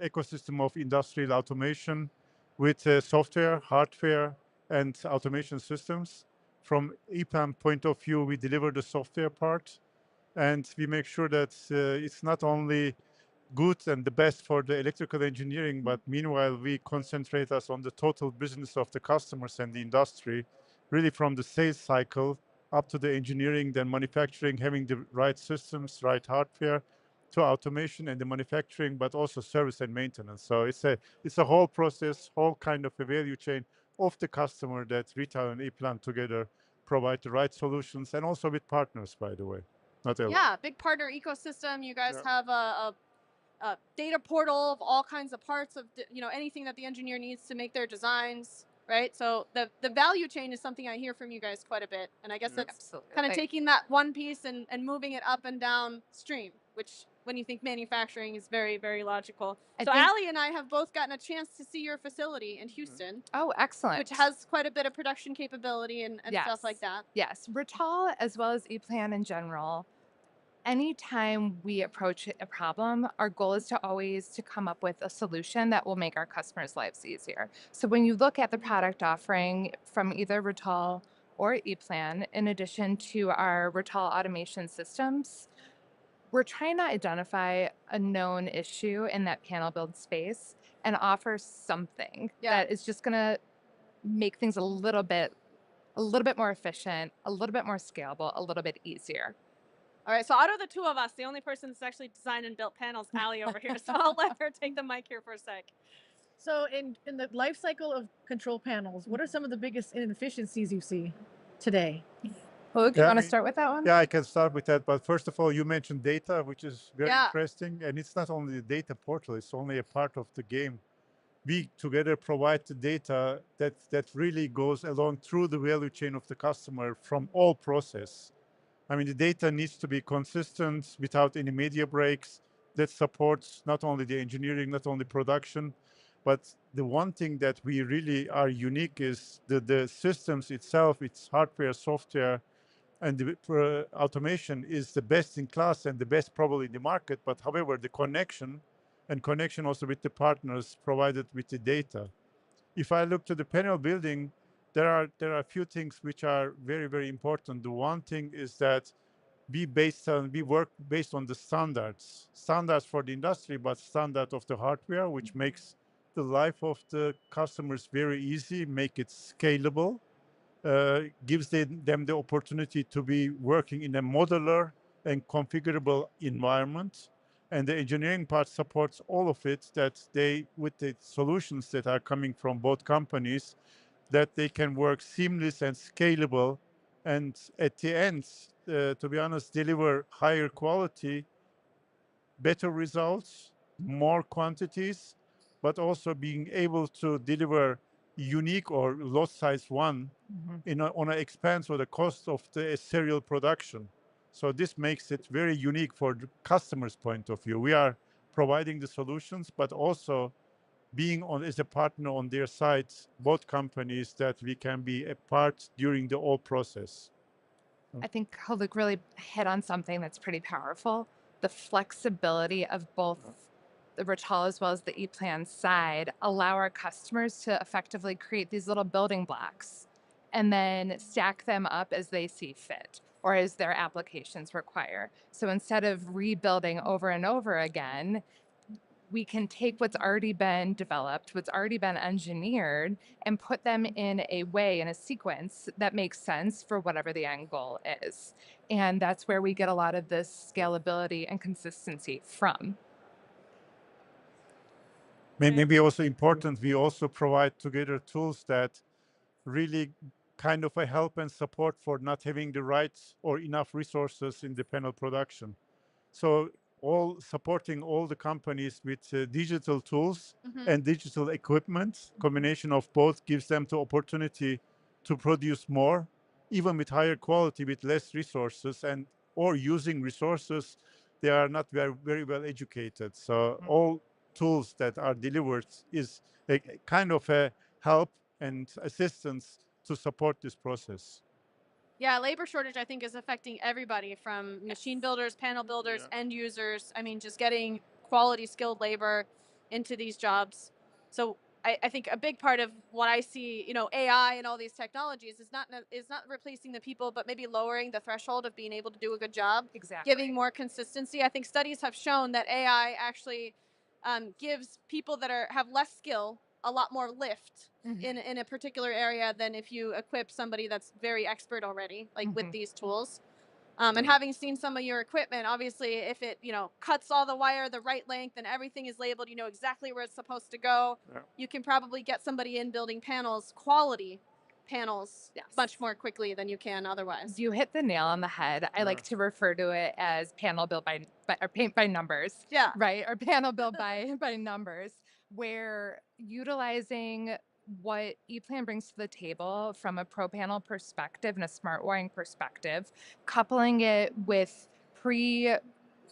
ecosystem of industrial automation with software, hardware, and automation systems. From ePlan point of view, we deliver the software part, and we make sure that it's not only good and the best for the electrical engineering, but meanwhile, we concentrate us on the total business of the customers and the industry, really from the sales cycle up to the engineering, then manufacturing, having the right systems, right hardware, to automation and the manufacturing, but also service and maintenance. So it's a whole process, whole kind of a value chain of the customer that Rittal and ePlan together provide the right solutions, and also with partners, by the way, not alone.
Yeah, big partner ecosystem. You guys have a data portal of all kinds of parts of anything that the engineer needs to make their designs, right? So the value chain is something I hear from you guys quite a bit, and I guess that's kind of taking that one piece and moving it up and downstream, which when you think manufacturing is very, very logical. So Allie and I have both gotten a chance to see your facility in Houston.
Oh, excellent.
Which has quite a bit of production capability and stuff like that.
Yes, Rittal as well as ePlan in general. Anytime we approach a problem, our goal is to always come up with a solution that will make our customers' lives easier. So when you look at the product offering from either Rittal or ePlan, in addition to our Rittal automation systems, we're trying to identify a known issue in that panel build space and offer something that is just going to make things a little bit more efficient, a little bit more scalable, a little bit easier.
All right, so out of the two of us, the only person that's actually designed and built panels, Allie over here. So I'll let her take the mic here for a sec.
So in the life cycle of control panels, what are some of the biggest inefficiencies you see today?
Luke, you want to start with that one?
Yeah, I can start with that. But first of all, you mentioned data, which is very interesting. And it's not only the data portal, it's only a part of the game. We together provide the data that really goes along through the value chain of the customer from all process. I mean, the data needs to be consistent without any media breaks. That supports not only the engineering, not only production, but the one thing that we really are unique is the systems itself, its hardware, software, and the automation is the best in class and the best probably in the market. But however, the connection also with the partners provided with the data. If I look to the panel building, there are a few things which are very, very important. The one thing is that we work based on the standards for the industry, but standard of the hardware, which makes the life of the customers very easy, make it scalable, gives them the opportunity to be working in a modular and configurable environment. And the engineering part supports all of it, that with the solutions that are coming from both companies, that they can work seamless and scalable, and at the end, to be honest, deliver higher quality, better results, more quantities, but also being able to deliver unique or lot size one on an expense or the cost of the serial production. So this makes it very unique for the customer's point of view. We are providing the solutions, but also being as a partner on their side, both companies, that we can be a part during the whole process.
I think Luke really hit on something that's pretty powerful. The flexibility of both the Rittal as well as the ePlan side allow our customers to effectively create these little building blocks and then stack them up as they see fit or as their applications require. So instead of rebuilding over and over again, we can take what's already been developed, what's already been engineered, and put them in a way, in a sequence that makes sense for whatever the end goal is. And that's where we get a lot of this scalability and consistency from.
Maybe also important, we also provide together tools that really kind of a help and support for not having the right or enough resources in the panel production. So supporting all the companies with digital tools and digital equipment, combination of both gives them the opportunity to produce more, even with higher quality, with less resources, or using resources they are not very well educated. So all tools that are delivered is a kind of a help and assistance to support this process.
Yeah, labor shortage, I think, is affecting everybody from machine builders, panel builders, end users. I mean, just getting quality skilled labor into these jobs. So I think a big part of what I see, AI and all these technologies is not replacing the people, but maybe lowering the threshold of being able to do a good job.
Exactly.
Giving more consistency. I think studies have shown that AI actually gives people that have less skill a lot more lift in a particular area than if you equip somebody that's very expert already, like with these tools. And having seen some of your equipment, obviously, if it, cuts all the wire the right length and everything is labeled, you know exactly where it's supposed to go, you can probably get somebody in building panels, quality panels, much more quickly than you can otherwise.
You hit the nail on the head. I like to refer to it as panel build by or paint by numbers.
Yeah.
Right? Or panel build by numbers, where utilizing what ePlan brings to the table from a pro panel perspective and a smart wiring perspective, coupling it with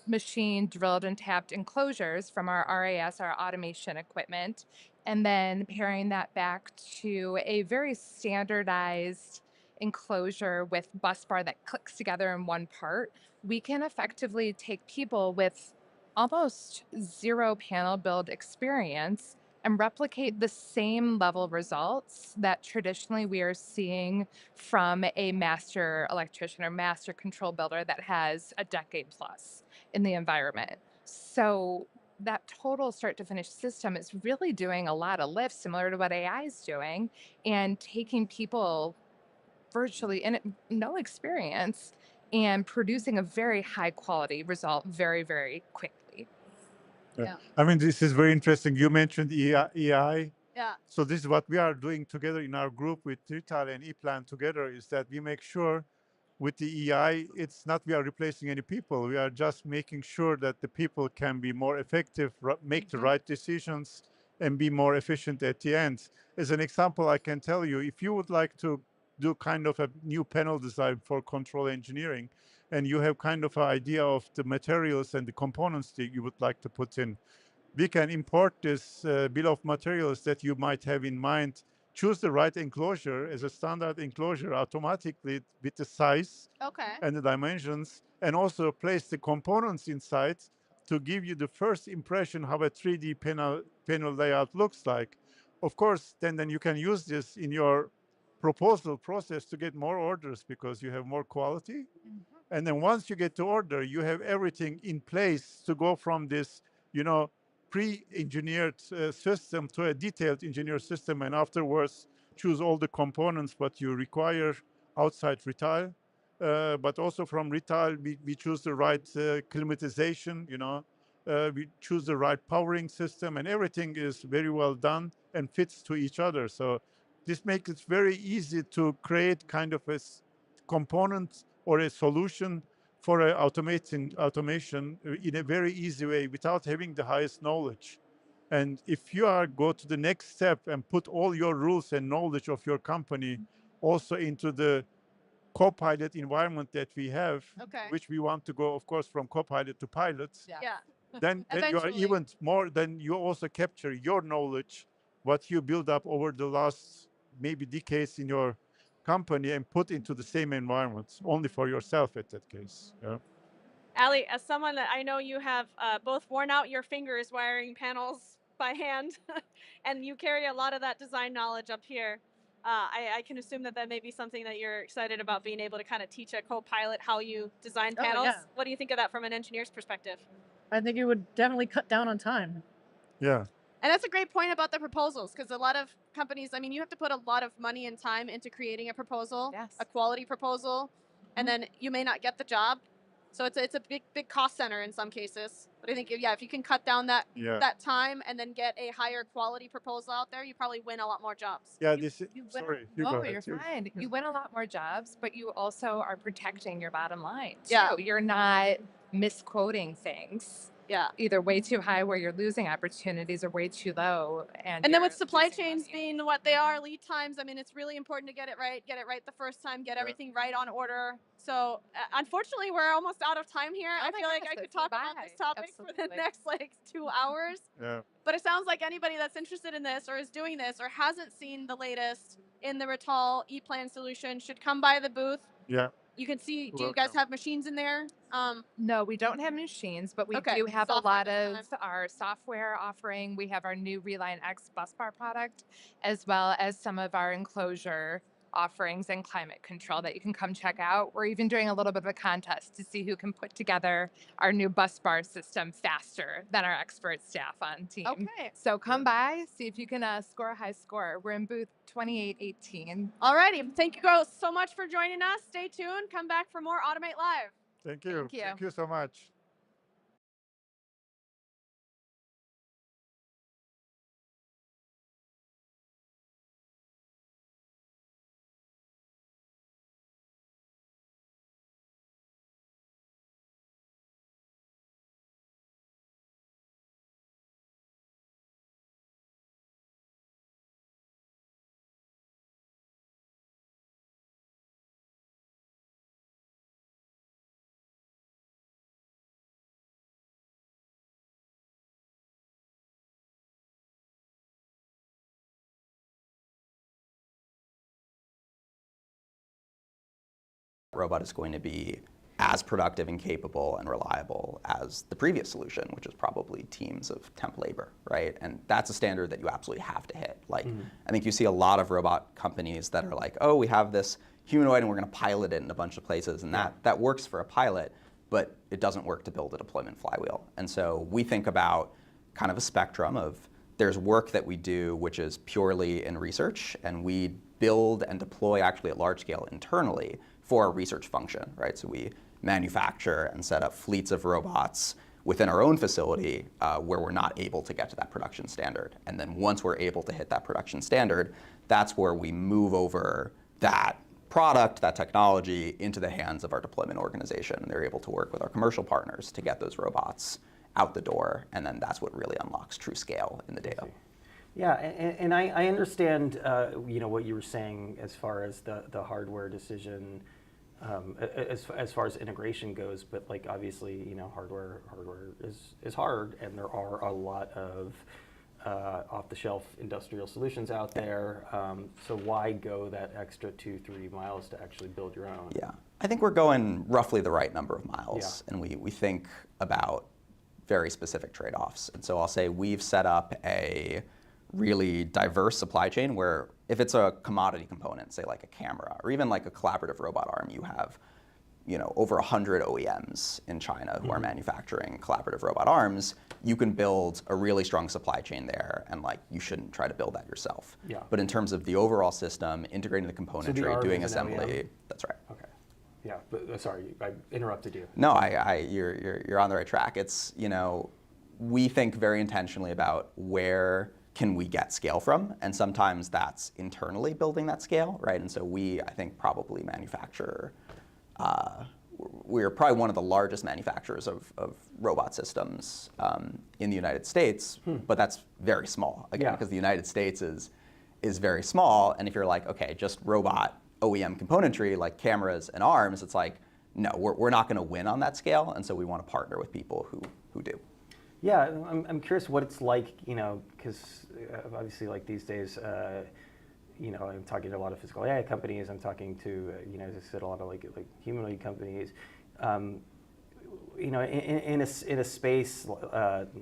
machine drilled and tapped enclosures from our RAS, our automation equipment, and then pairing that back to a very standardized enclosure with bus bar that clicks together in one part, we can effectively take people with almost zero panel build experience and replicate the same level results that traditionally we are seeing from a master electrician or master control builder that has a decade plus in the environment. So that total start to finish system is really doing a lot of lift, similar to what AI is doing, and taking people virtually in no experience and producing a very high quality result very, very quickly.
Yeah. I mean, this is very interesting. You mentioned AI.
Yeah.
So this is what we are doing together in our group with Rittal and ePlan together, is that we make sure with the EI, it's not we are replacing any people. We are just making sure that the people can be more effective, make the right decisions, and be more efficient at the end. As an example, I can tell you, if you would like to do kind of a new panel design for control engineering, and you have kind of an idea of the materials and the components that you would like to put in, we can import this bill of materials that you might have in mind, choose the right enclosure as a standard enclosure automatically with the size and the dimensions, and also place the components inside to give you the first impression how a 3D panel layout looks like. Of course, then you can use this in your proposal process to get more orders because you have more quality. And then once you get to order, you have everything in place to go from this, pre-engineered system to a detailed engineered system, and afterwards choose all the components what you require outside Rittal. But also from Rittal, we choose the right climatization, we choose the right powering system, and everything is very well done and fits to each other. So this makes it very easy to create kind of a component or a solution for automation in a very easy way without having the highest knowledge. And if you go to the next step and put all your rules and knowledge of your company also into the Copilot environment that we have, which we want to go, of course, from Copilot to pilot, then you are even more, then you also capture your knowledge, what you build up over the last maybe decades in your company, and put into the same environment only for yourself at that case. Yeah.
Ali, as someone that I know you have both worn out your fingers wiring panels by hand and you carry a lot of that design knowledge up here, I can assume that may be something that you're excited about, being able to kind of teach a co-pilot how you design panels.
Yeah.
What do you think of that from an engineer's perspective?
I think it would definitely cut down on time.
Yeah.
And that's a great point about the proposals, because a lot of companies, I mean, you have to put a lot of money and time into creating a proposal, a quality proposal, and then you may not get the job. So it's a big cost center in some cases. But I think, if you can cut down that time and then get a higher quality proposal out there, you probably win a lot more jobs.
Yeah,
Sorry, you're fine. You win a lot more jobs, but you also are protecting your bottom line too.
Yeah.
You're not misquoting things.
Yeah.
Either way too high where you're losing opportunities, or way too low. And
then with supply chains being what they are, lead times, I mean, it's really important to get it right the first time, get everything right on order. So unfortunately, we're almost out of time here. I feel like I could talk about this topic for the next 2 hours.
Yeah.
But it sounds like anybody that's interested in this or is doing this or hasn't seen the latest in the Rittal ePlan solution should come by the booth.
Yeah.
You can see, do you guys have machines in there?
No, we don't have machines, but we do have a lot of our software offering. We have our new Reline X bus bar product, as well as some of our enclosure offerings in climate control that you can come check out. We're even doing a little bit of a contest to see who can put together our new bus bar system faster than our expert staff on team.
Okay.
So come by, see if you can score a high score. We're in booth 2818.
Alrighty. Thank you guys so much for joining us. Stay tuned. Come back for more Automate Live.
Thank you.
Thank you.
Thank you so much.
Robot is going to be as productive and capable and reliable as the previous solution, which is probably teams of temp labor, right? And that's a standard that you absolutely have to hit. Like, I think you see a lot of robot companies that are like, oh, we have this humanoid and we're going to pilot it in a bunch of places, and that works for a pilot, but it doesn't work to build a deployment flywheel. And so we think about kind of a spectrum of there's work that we do which is purely in research, and we build and deploy actually at large scale internally for a research function, right? So we manufacture and set up fleets of robots within our own facility where we're not able to get to that production standard. And then once we're able to hit that production standard, that's where we move over that product, that technology, into the hands of our deployment organization. And they're able to work with our commercial partners to get those robots out the door. And then that's what really unlocks true scale in the data.
Yeah, and I understand what you were saying as far as the hardware decision, as far as integration goes. But like obviously, hardware is hard, and there are a lot of off-the-shelf industrial solutions out there. So why go that extra 2-3 miles to actually build your own?
Yeah, I think we're going roughly the right number of miles, and we think about very specific trade-offs. And so I'll say we've set up a really diverse supply chain where if it's a commodity component, say like a camera or even like a collaborative robot arm, you have over 100 OEMs in China who are manufacturing collaborative robot arms. You can build a really strong supply chain there, and like you shouldn't try to build that yourself.
Yeah.
But in terms of the overall system, integrating the componentry, doing assembly, that's right.
Okay. Yeah, but sorry, I interrupted you.
No, you're on the right track. It's, we think very intentionally about where can we get scale from, and sometimes that's internally building that scale, right? And so I think, probably manufacture, we're probably one of the largest manufacturers of robot systems in the United States, but that's very small, again, because the United States is very small, and if you're like, okay, just robot OEM componentry, like cameras and arms, it's like, no, we're not gonna win on that scale, and so we wanna partner with people who do.
Yeah, I'm curious what it's like, because obviously, like these days, I'm talking to a lot of physical AI companies. I'm talking to, as I said, a lot of like humanoid companies. In a space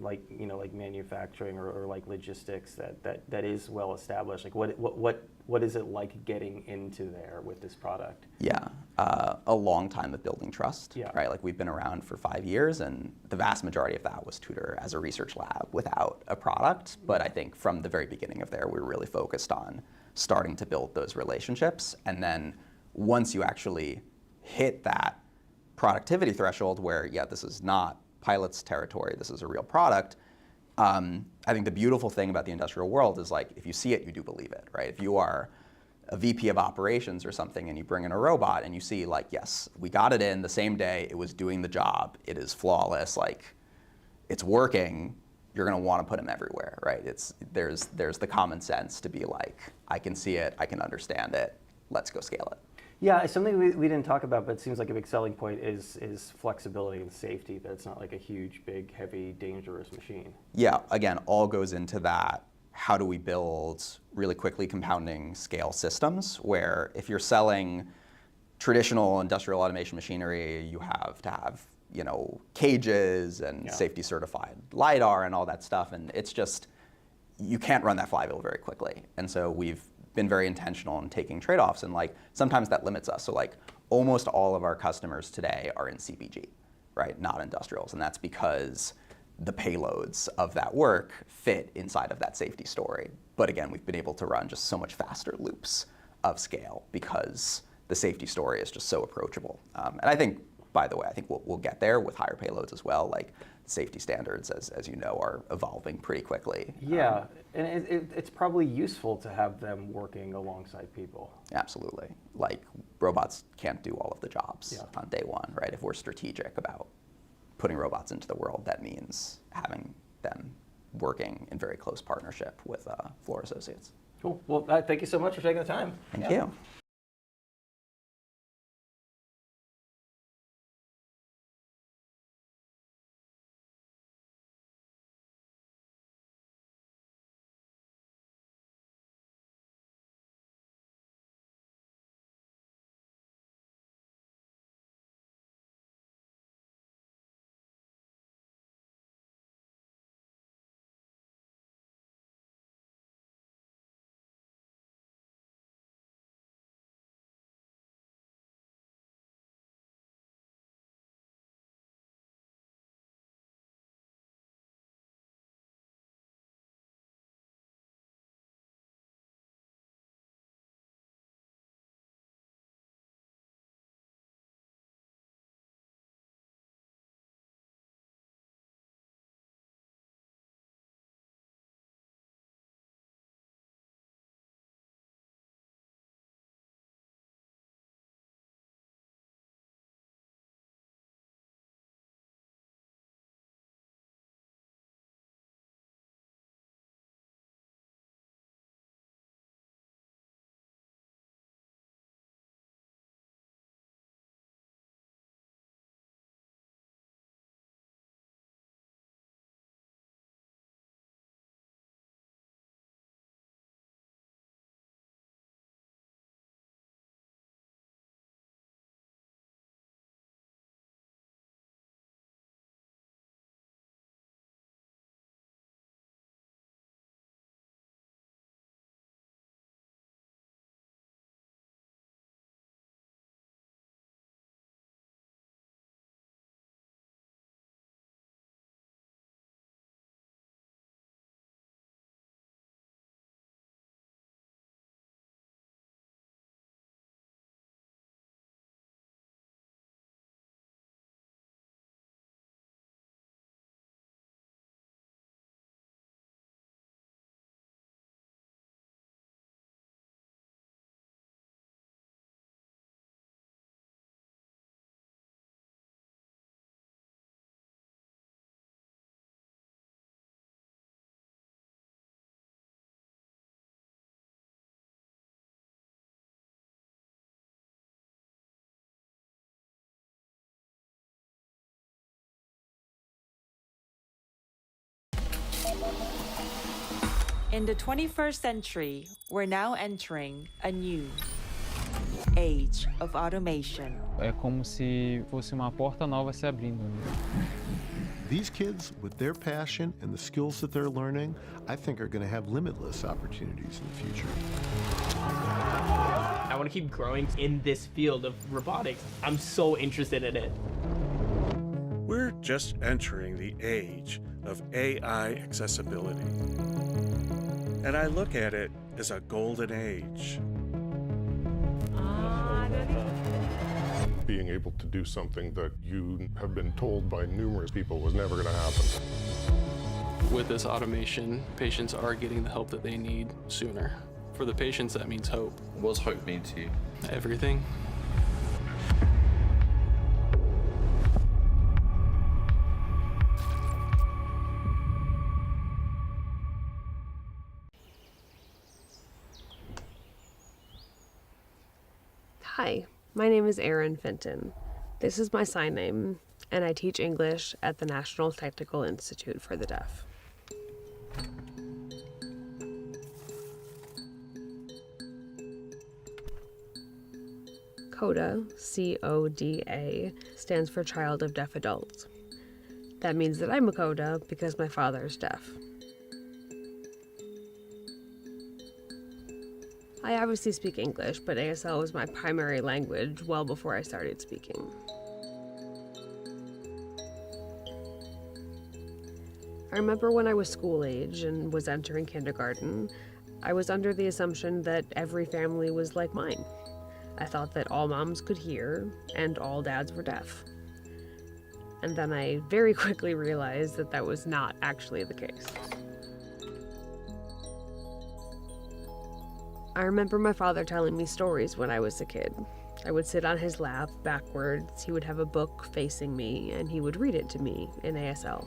like manufacturing or like logistics that is well established. Like what is it like getting into there with this product?
Yeah, a long time of building trust.
Yeah.
Right. Like we've been around for 5 years, and the vast majority of that was Tutor as a research lab without a product. But I think from the very beginning of there, we were really focused on starting to build those relationships, and then once you actually hit that productivity threshold where, this is not pilot's territory, this is a real product, I think the beautiful thing about the industrial world is like, if you see it, you do believe it, right? If you are a VP of operations or something and you bring in a robot and you see like, yes, we got it in the same day, it was doing the job, it is flawless, like it's working, you're gonna wanna put them everywhere, right? There's the common sense to be like, I can see it, I can understand it, let's go scale it.
Yeah, something we didn't talk about, but it seems like a big selling point is flexibility and safety, that it's not like a huge, big, heavy, dangerous machine.
Yeah, again, all goes into that. How do we build really quickly compounding scale systems where if you're selling traditional industrial automation machinery, you have to have, cages and safety certified LiDAR and all that stuff, and it's just, you can't run that flywheel very quickly. And so we've been very intentional in taking trade-offs, and like sometimes that limits us. So like almost all of our customers today are in CPG, right? Not industrials, and that's because the payloads of that work fit inside of that safety story. But again, we've been able to run just so much faster loops of scale because the safety story is just so approachable. And I think, by the way, I think we'll get there with higher payloads as well. Like safety standards, as you know, are evolving pretty quickly.
Yeah, and it's probably useful to have them working alongside people.
Absolutely. Like robots can't do all of the jobs on day one, right? If we're strategic about putting robots into the world, that means having them working in very close partnership with floor associates.
Cool. Well, thank you so much for taking the time.
Thank you.
In the 21st century, we're now entering a new age of automation.
É como se fosse uma porta nova se abrindo.
These kids, with their passion and the skills that they're learning, I think are going to have limitless opportunities in the future.
I want to keep growing in this field of robotics. I'm so interested in it.
We're just entering the age of AI accessibility. And I look at it as a golden age.
Being able to do something that you have been told by numerous people was never going to happen.
With this automation, patients are getting the help that they need sooner. For the patients, that means hope.
What does hope mean to you?
Everything.
Hi, my name is Erin Fenton. This is my sign name, and I teach English at the National Technical Institute for the Deaf. CODA, C-O-D-A, stands for Child of Deaf Adults. That means that I'm a CODA because my father is deaf. I obviously speak English, but ASL was my primary language well before I started speaking. I remember when I was school age and was entering kindergarten, I was under the assumption that every family was like mine. I thought that all moms could hear and all dads were deaf. And then I very quickly realized that that was not actually the case. I remember my father telling me stories when I was a kid. I would sit on his lap backwards, he would have a book facing me, and he would read it to me in ASL.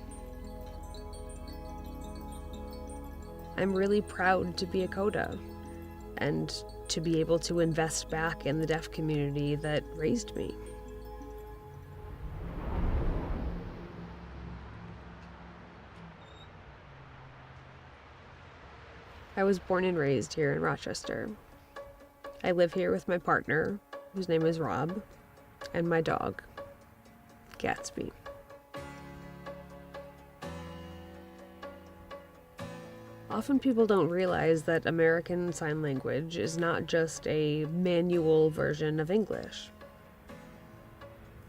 I'm really proud to be a CODA and to be able to invest back in the deaf community that raised me. I was born and raised here in Rochester. I live here with my partner, whose name is Rob, and my dog, Gatsby. Often people don't realize that American Sign Language is not just a manual version of English.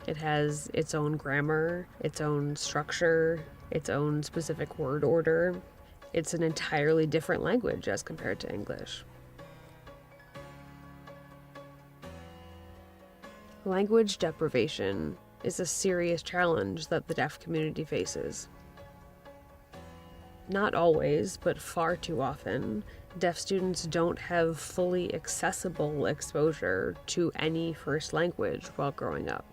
It has its own grammar, its own structure, its own specific word order. It's an entirely different language as compared to English. Language deprivation is a serious challenge that the deaf community faces. Not always, but far too often, deaf students don't have fully accessible exposure to any first language while growing up.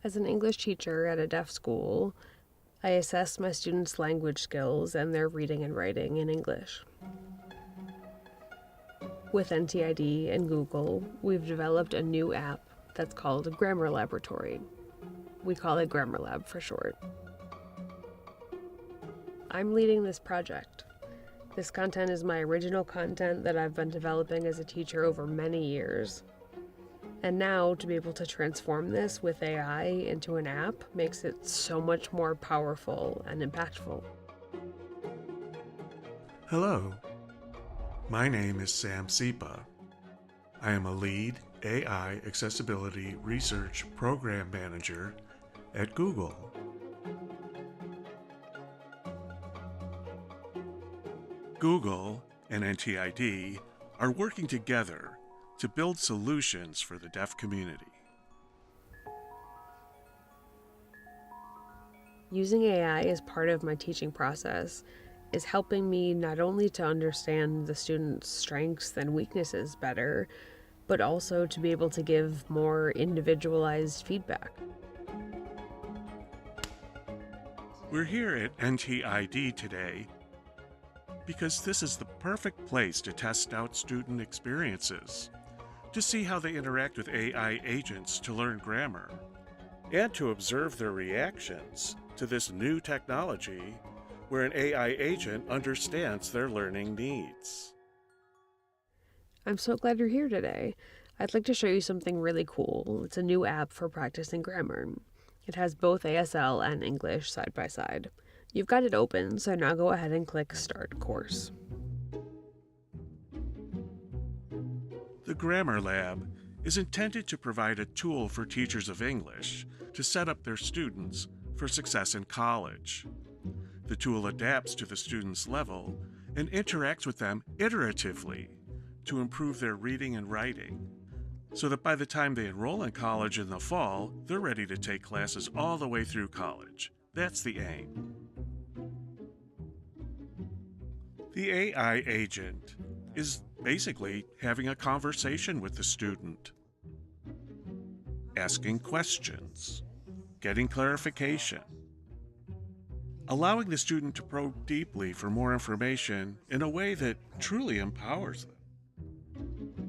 As an English teacher at a deaf school, I assess my students' language skills and their reading and writing in English. With NTID and Google, we've developed a new app that's called Grammar Laboratory. We call it Grammar Lab for short. I'm leading this project. This content is my original content that I've been developing as a teacher over many years. And now, to be able to transform this with AI into an app makes it so much more powerful and impactful.
Hello, my name is Sam Sipa. I am a lead AI Accessibility Research Program Manager at Google. Google and NTID are working together to build solutions for the deaf community.
Using AI as part of my teaching process is helping me not only to understand the students' strengths and weaknesses better, but also to be able to give more individualized feedback.
We're here at NTID today because this is the perfect place to test out student experiences, to see how they interact with AI agents to learn grammar, and to observe their reactions to this new technology where an AI agent understands their learning needs.
I'm so glad you're here today. I'd like to show you something really cool. It's a new app for practicing grammar. It has both ASL and English side by side. You've got it open, so now go ahead and click Start Course.
The Grammar Lab is intended to provide a tool for teachers of English to set up their students for success in college. The tool adapts to the student's level and interacts with them iteratively to improve their reading and writing, so that by the time they enroll in college in the fall, they're ready to take classes all the way through college. That's the aim. The AI agent is basically having a conversation with the student, asking questions, getting clarification, allowing the student to probe deeply for more information in a way that truly empowers them.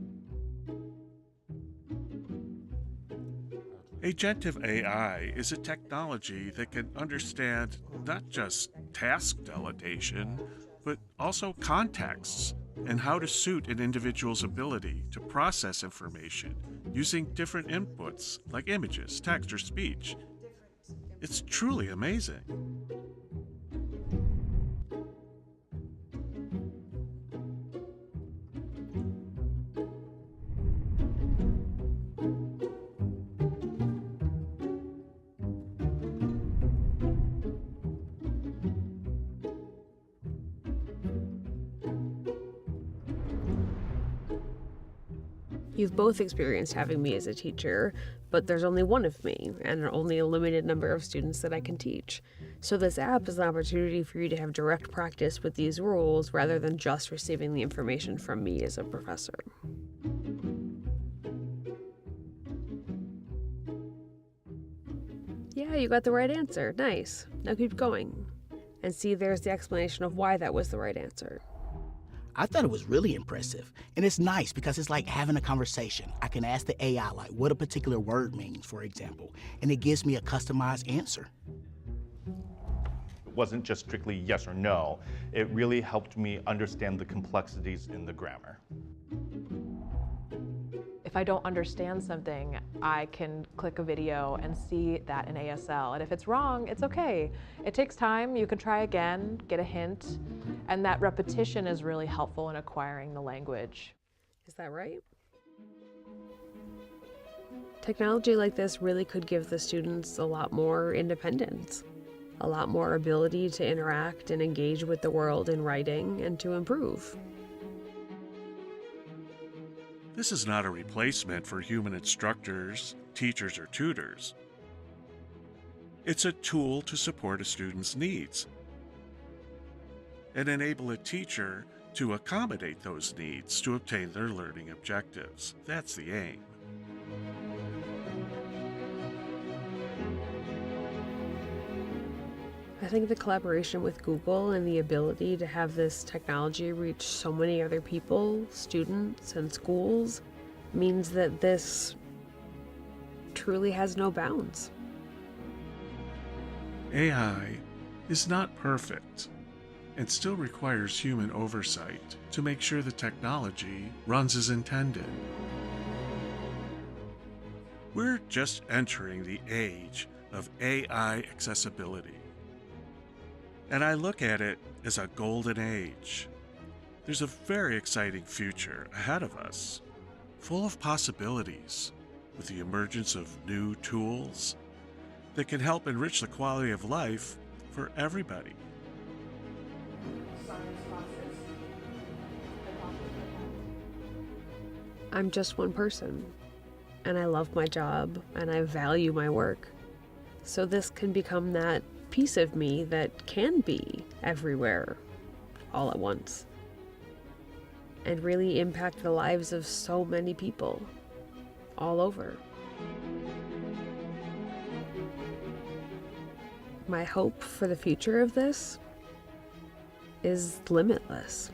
Agentive AI is a technology that can understand not just task delegation, but also contexts and how to suit an individual's ability to process information using different inputs like images, text, or speech. It's truly amazing.
You've both experienced having me as a teacher, but there's only one of me, and only a limited number of students that I can teach. So this app is an opportunity for you to have direct practice with these rules rather than just receiving the information from me as a professor. Yeah, you got the right answer. Nice. Now keep going. And see, there's the explanation of why that was the right answer.
I thought it was really impressive. And it's nice because it's like having a conversation. I can ask the AI like what a particular word means, for example, and it gives me a customized answer.
It wasn't just strictly yes or no. It really helped me understand the complexities in the grammar.
If I don't understand something, I can click a video and see that in ASL. And if it's wrong, it's okay. It takes time. You can try again, get a hint. And that repetition is really helpful in acquiring the language.
Is that right? Technology like this really could give the students a lot more independence, a lot more ability to interact and engage with the world in writing and to improve.
This is not a replacement for human instructors, teachers, or tutors. It's a tool to support a student's needs and enable a teacher to accommodate those needs to obtain their learning objectives. That's the aim.
I think the collaboration with Google and the ability to have this technology reach so many other people, students, and schools means that this truly has no bounds.
AI is not perfect and still requires human oversight to make sure the technology runs as intended. We're just entering the age of AI accessibility. And I look at it as a golden age. There's a very exciting future ahead of us, full of possibilities, with the emergence of new tools that can help enrich the quality of life for everybody.
I'm just one person, and I love my job, and I value my work. So this can become that piece of me that can be everywhere all at once and really impact the lives of so many people all over. My hope for the future of this is limitless.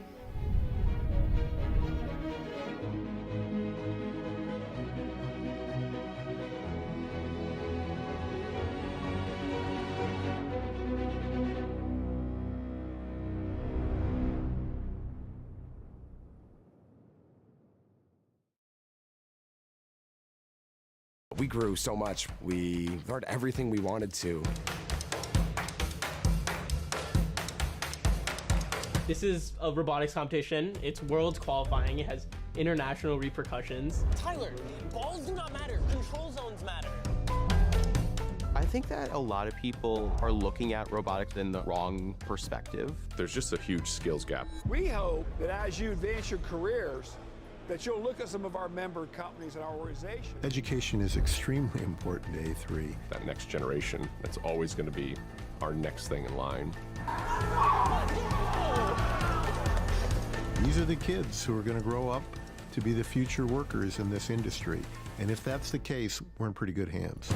We grew so much. We learned everything we wanted to.
This is a robotics competition. It's worlds qualifying. It has international repercussions.
Tyler, balls do not matter. Control zones matter.
I think that a lot of people are looking at robotics in the wrong perspective.
There's just a huge skills gap.
We hope that as you advance your careers, that you'll look at some of our member companies and our organization.
Education is extremely important to A3.
That next generation, that's always going to be our next thing in line.
These are the kids who are going to grow up to be the future workers in this industry. And if that's the case, we're in pretty good hands.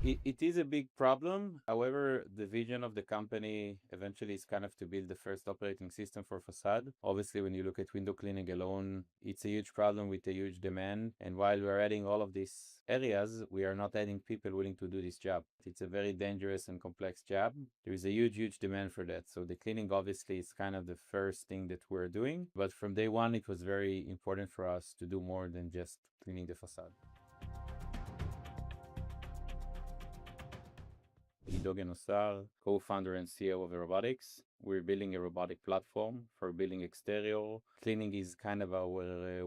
It is a big problem. However, the vision of the company eventually is kind of to build the first operating system for facade. Obviously, when you look at window cleaning alone, it's a huge problem with a huge demand. And while we're adding all of these areas, we are not adding people willing to do this job. It's a very dangerous and complex job. There is a huge demand for that. So the cleaning obviously is kind of the first thing that we're doing. But from day one, it was very important for us to do more than just cleaning the facade. Dogen Osar, co-founder and CEO of Robotics. We're building a robotic platform for building exterior. Cleaning is kind of our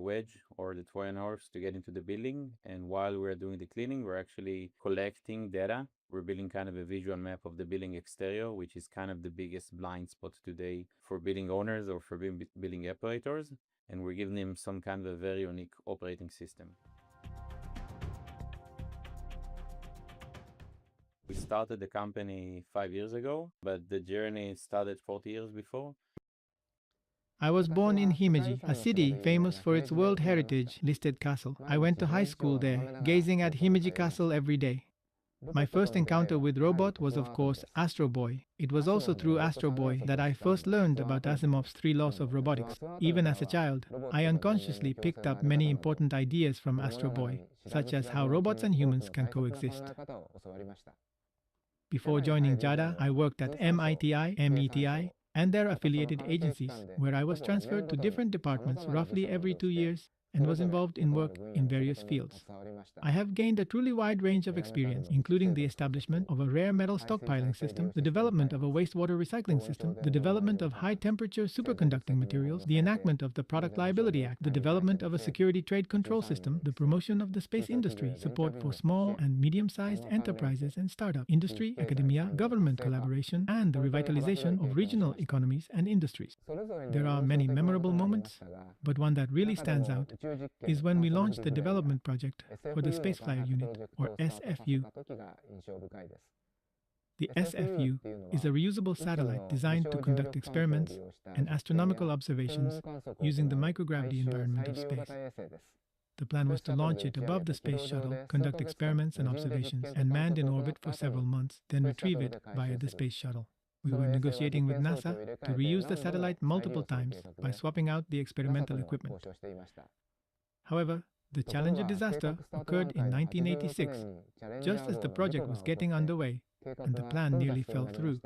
wedge or the Trojan horse to get into the building. And while we're doing the cleaning, we're actually collecting data. We're building kind of a visual map of the building exterior, which is kind of the biggest blind spot today for building owners or for building operators. And we're giving them some kind of a very unique operating system. We started the company 5 years ago, but the journey started 40 years before.
I was born in Himeji, a city famous for its World Heritage listed castle. I went to high school there, gazing at Himeji Castle every day. My first encounter with robot was of course Astro Boy. It was also through Astro Boy that I first learned about Asimov's 3 laws of robotics. Even as a child, I unconsciously picked up many important ideas from Astro Boy, such as how robots and humans can coexist. Before joining JADA, I worked at MITI, METI, and their affiliated agencies, where I was transferred to different departments roughly every 2 years and was involved in work in various fields. I have gained a truly wide range of experience, including the establishment of a rare metal stockpiling system, the development of a wastewater recycling system, the development of high-temperature superconducting materials, the enactment of the Product Liability Act, the development of a security trade control system, the promotion of the space industry, support for small and medium-sized enterprises and startup, industry, academia, government collaboration, and the revitalization of regional economies and industries. There are many memorable moments, but one that really stands out is when we launched the development project for the Spaceflyer Unit, or SFU. The SFU is a reusable satellite designed to conduct experiments and astronomical observations using the microgravity environment of space. The plan was to launch it above the space shuttle, conduct experiments and observations, and manned in orbit for several months, then retrieve it via the space shuttle. We were negotiating with NASA to reuse the satellite multiple times by swapping out the experimental equipment. However, the Challenger disaster occurred in 1986, just as the project was getting underway, and the plan nearly fell through.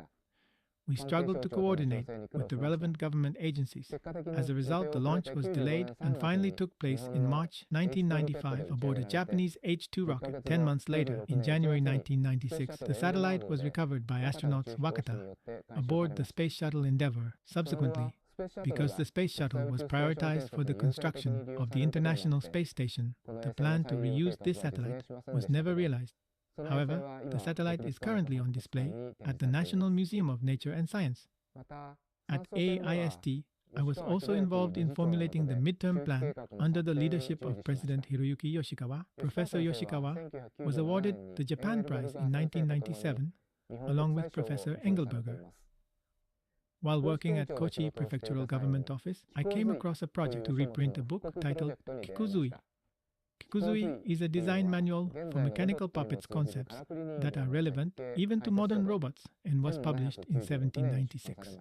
We struggled to coordinate with the relevant government agencies. As a result, the launch was delayed and finally took place in March 1995 aboard a Japanese H-2 rocket. 10 months later, in January 1996, the satellite was recovered by astronauts Wakata aboard the Space Shuttle Endeavour. Subsequently, because the space shuttle was prioritized for the construction of the International Space Station, the plan to reuse this satellite was never realized. However, the satellite is currently on display at the National Museum of Nature and Science. At AIST, I was also involved in formulating the midterm plan under the leadership of President Hiroyuki Yoshikawa. Professor Yoshikawa was awarded the Japan Prize in 1997, along with Professor Engelberger. While working at Kochi Prefectural Government Office, I came across a project to reprint a book titled Kikuzui. Kikuzui is a design manual for mechanical puppets concepts that are relevant even to modern robots and was published in 1796.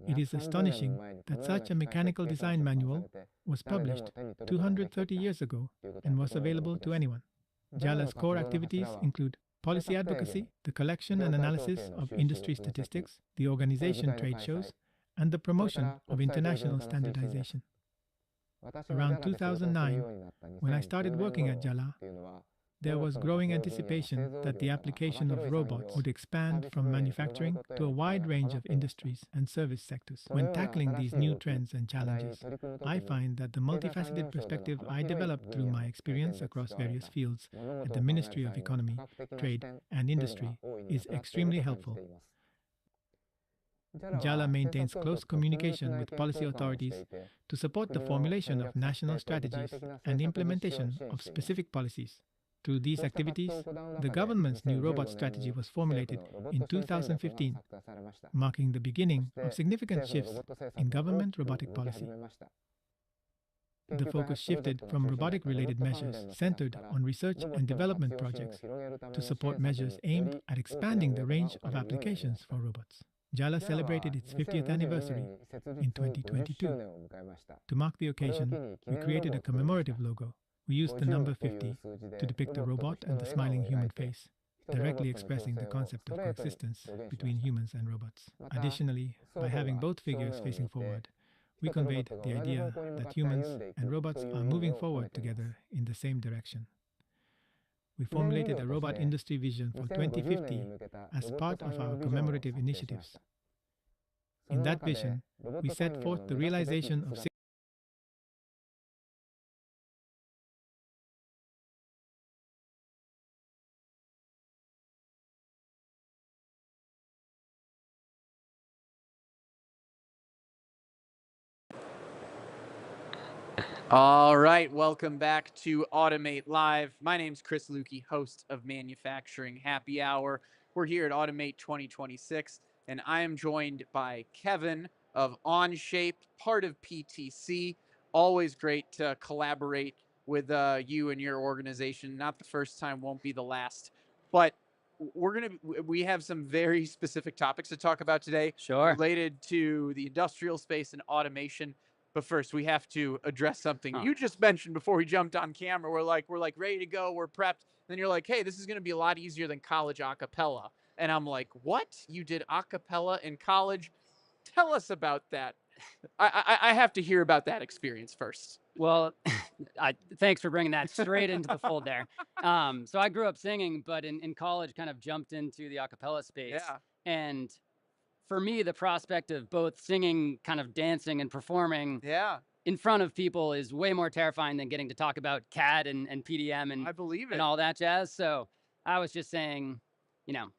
It is astonishing that such a mechanical design manual was published 230 years ago and was available to anyone. JALA's core activities include policy advocacy, the collection and analysis of industry statistics, the organization trade shows, and the promotion of international standardization. Around 2009, when I started working at JALA, there was growing anticipation that the application of robots would expand from manufacturing to a wide range of industries and service sectors. When tackling these new trends and challenges, I find that the multifaceted perspective I developed through my experience across various fields at the Ministry of Economy, Trade, and Industry is extremely helpful. JALA maintains close communication with policy authorities to support the formulation of national strategies and implementation of specific policies. Through these activities, the government's new robot strategy was formulated in 2015, marking the beginning of significant shifts in government robotic policy. the focus shifted from robotic-related measures centered on research and development projects to support measures aimed at expanding the range of applications for robots. JALA celebrated its 50th anniversary in 2022. To mark the occasion, we created a commemorative logo. We used the number 50 to depict a robot and the smiling human face, directly expressing the concept of coexistence between humans and robots. Additionally, by having both figures facing forward, we conveyed the idea that humans and robots are moving forward together in the same direction. We formulated a robot industry vision for 2050 as part of our commemorative initiatives. In that vision, we set forth the realization of
All right, welcome back to Automate Live. My name's Chris Lukey, host of Manufacturing Happy Hour. We're here at Automate 2026, and I am joined by Kevin of Onshape, part of PTC. Always great to collaborate with you and your organization. Not the first time, won't be the last. But we have some very specific topics to talk about today, related to the industrial space and automation. But first, we have to address something you just mentioned before we jumped on camera. We're like ready to go. We're prepped. Then you're like, hey, this is going to be a lot easier than college a cappella. And I'm like, what? You did a cappella in college? Tell us about that. I have to hear about that experience first.
Well, thanks for bringing that straight into the fold there. So I grew up singing, but in college kind of jumped into the a cappella space.
Yeah.
And for me, the prospect of both singing, kind of dancing and performing in front of people is way more terrifying than getting to talk about CAD and PDM and
I believe it.
and all that jazz. So I was just saying,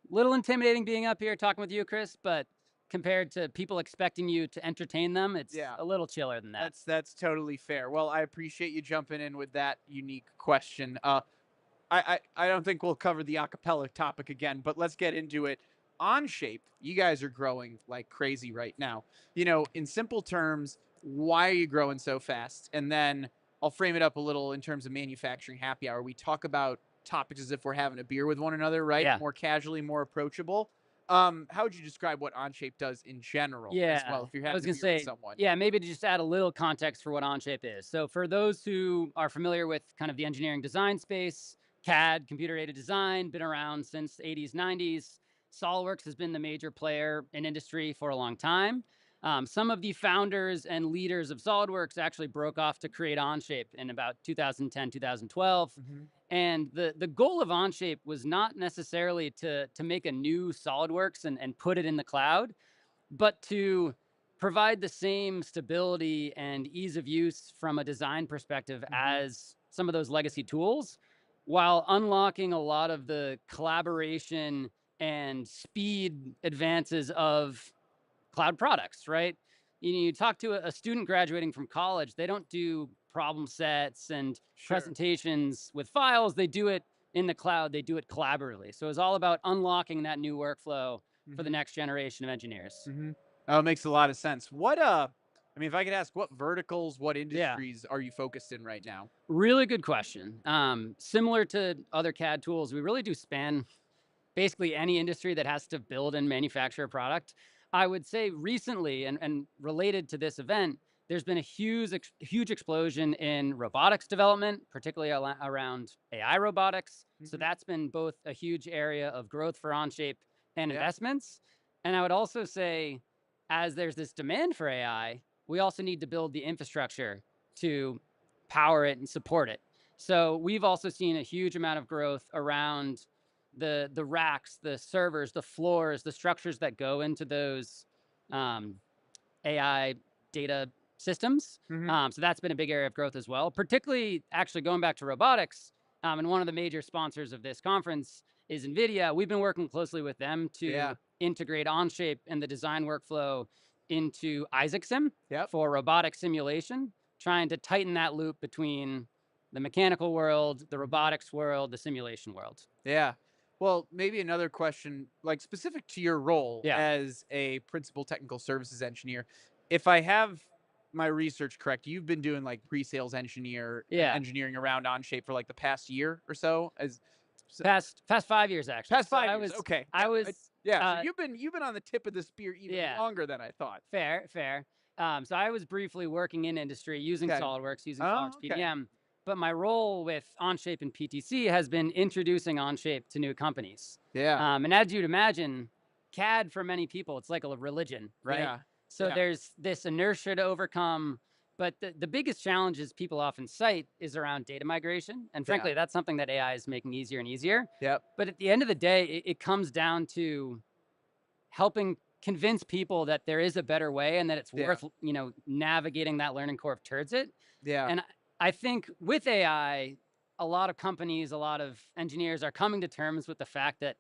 little intimidating being up here talking with you, Chris, but compared to people expecting you to entertain them, it's a little chiller than that.
That's totally fair. Well, I appreciate you jumping in with that unique question. I don't think we'll cover the a cappella topic again, but let's get into it. Onshape, you guys are growing like crazy right now. In simple terms, why are you growing so fast? And then I'll frame it up a little in terms of Manufacturing Happy Hour. We talk about topics as if we're having a beer with one another, right?
Yeah.
More casually, more approachable. How would you describe what Onshape does in general as well, if you're having a beer with someone?
Yeah, maybe to just add a little context for what Onshape is. So for those who are familiar with kind of the engineering design space, CAD, computer-aided design, been around since the 80s, 90s. SOLIDWORKS has been the major player in industry for a long time. Some of the founders and leaders of SOLIDWORKS actually broke off to create Onshape in about 2010, 2012. And the goal of Onshape was not necessarily to make a new SOLIDWORKS and put it in the cloud, but to provide the same stability and ease of use from a design perspective as some of those legacy tools, while unlocking a lot of the collaboration and speed advances of cloud products, right? You talk to a student graduating from college, they don't do problem sets and presentations with files. They do it in the cloud. They do it collaboratively. So it's all about unlocking that new workflow for the next generation of engineers.
Oh, it makes a lot of sense. If I could ask, what verticals, what industries are you focused in right now?
Really good question. Similar to other CAD tools, we really do span basically any industry that has to build and manufacture a product. I would say recently, and related to this event, there's been a huge explosion in robotics development, particularly around AI robotics. So that's been both a huge area of growth for Onshape and investments. And I would also say, as there's this demand for AI, we also need to build the infrastructure to power it and support it. So we've also seen a huge amount of growth around the racks, the servers, the floors, the structures that go into those AI data systems. So that's been a big area of growth as well, particularly actually going back to robotics. And one of the major sponsors of this conference is NVIDIA. We've been working closely with them to integrate Onshape and the design workflow into IsaacSim for robotic simulation, trying to tighten that loop between the mechanical world, the robotics world, the simulation world.
Yeah. Well, maybe another question, like specific to your role as a principal technical services engineer. If I have my research correct, you've been doing like pre-sales engineering around Onshape for like the past year or so.
Past 5 years actually.
Past 5 years. Okay.
I was
so you've been on the tip of the spear even longer than I thought.
Fair. So I was briefly working in industry using SolidWorks, using SolidWorks PDM, but my role with Onshape and PTC has been introducing Onshape to new companies.
Yeah.
And as you'd imagine, CAD for many people, it's like a religion, right?
Yeah.
So there's this inertia to overcome. But the biggest challenges people often cite is around data migration. And frankly, that's something that AI is making easier and easier.
Yep.
But at the end of the day, it comes down to helping convince people that there is a better way and that it's worth, navigating that learning curve towards it.
Yeah.
And I think with AI, a lot of companies, a lot of engineers are coming to terms with the fact that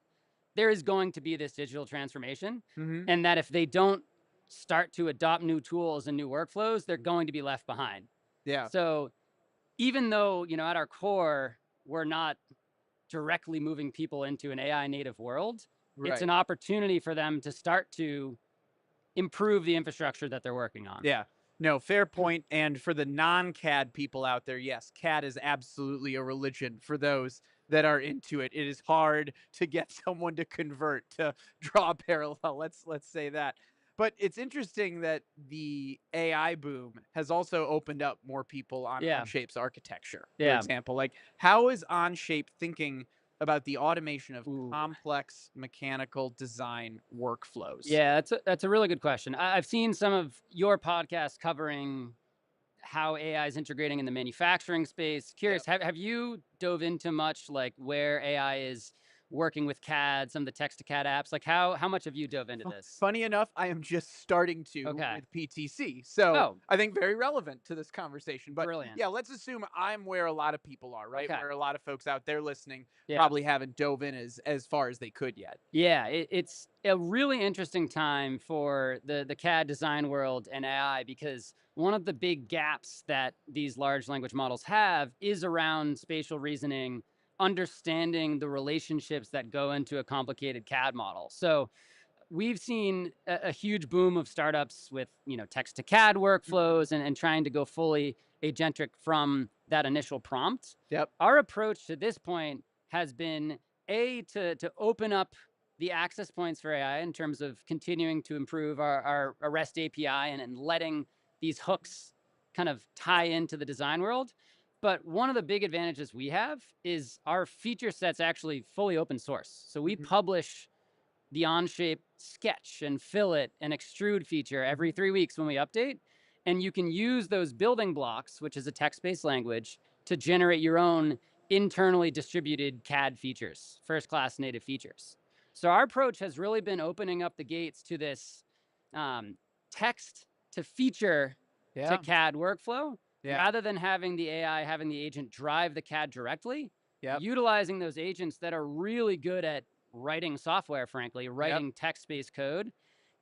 there is going to be this digital transformation, and that if they don't start to adopt new tools and new workflows, they're going to be left behind.
Yeah.
So even though, at our core, we're not directly moving people into an AI native world, it's an opportunity for them to start to improve the infrastructure that they're working on.
Yeah. No, fair point. And for the non-CAD people out there, yes, CAD is absolutely a religion for those that are into it. It is hard to get someone to convert, to draw a parallel. Let's say that. But it's interesting that the AI boom has also opened up more people on Onshape's architecture. For example, like how is Onshape thinking about the automation of complex mechanical design workflows?
Yeah, that's a really good question. I've seen some of your podcasts covering how AI is integrating in the manufacturing space. Curious, have you dove into much like where AI is working with CAD, some of the text to CAD apps? Like how much have you dove into this?
Funny enough, I am just starting to with PTC. So I think very relevant to this conversation. But yeah, let's assume I'm where a lot of people are, right? Where a lot of folks out there listening probably haven't dove in as far as they could yet.
Yeah, it's a really interesting time for the CAD design world and AI, because one of the big gaps that these large language models have is around spatial reasoning, understanding the relationships that go into a complicated CAD model. So we've seen a huge boom of startups with, text to CAD workflows and trying to go fully agentic from that initial prompt.
Yep.
Our approach to this point has been to open up the access points for AI in terms of continuing to improve our REST API and letting these hooks kind of tie into the design world. But one of the big advantages we have is our feature set's actually fully open source. So we publish the Onshape sketch and fillet and extrude feature every 3 weeks when we update. And you can use those building blocks, which is a text-based language, to generate your own internally distributed CAD features, first-class native features. So our approach has really been opening up the gates to this text to feature to CAD workflow. Rather than having the AI, having the agent drive the CAD directly, utilizing those agents that are really good at writing software, frankly, writing text-based code,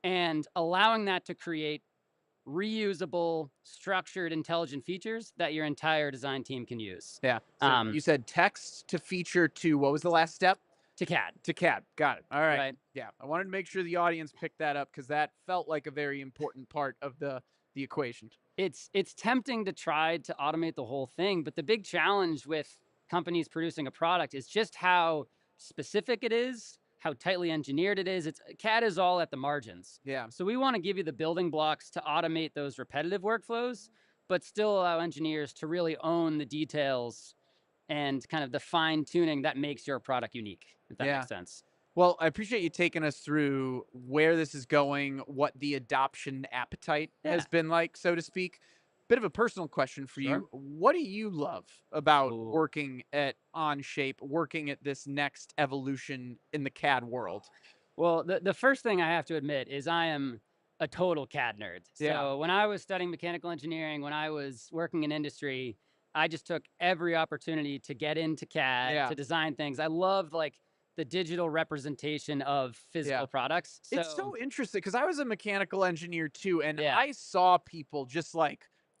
and allowing that to create reusable, structured, intelligent features that your entire design team can use.
Yeah. So you said text to feature to, what was the last step?
To CAD.
To CAD. Got it. All right. Yeah. I wanted to make sure the audience picked that up because that felt like a very important part of the equation.
It's tempting to try to automate the whole thing, but the big challenge with companies producing a product is just how specific it is, how tightly engineered it is. CAD is all at the margins.
Yeah.
So we want to give you the building blocks to automate those repetitive workflows, but still allow engineers to really own the details and kind of the fine tuning that makes your product unique, if that makes sense.
Well, I appreciate you taking us through where this is going, what the adoption appetite has been like, so to speak. Bit of a personal question for you. What do you love about working at Onshape, working at this next evolution in the CAD world?
Well, the first thing I have to admit is I am a total CAD nerd. So when I was studying mechanical engineering, when I was working in industry, I just took every opportunity to get into CAD, to design things. I love the digital representation of physical products. So,
it's so interesting because I was a mechanical engineer too, and I saw people just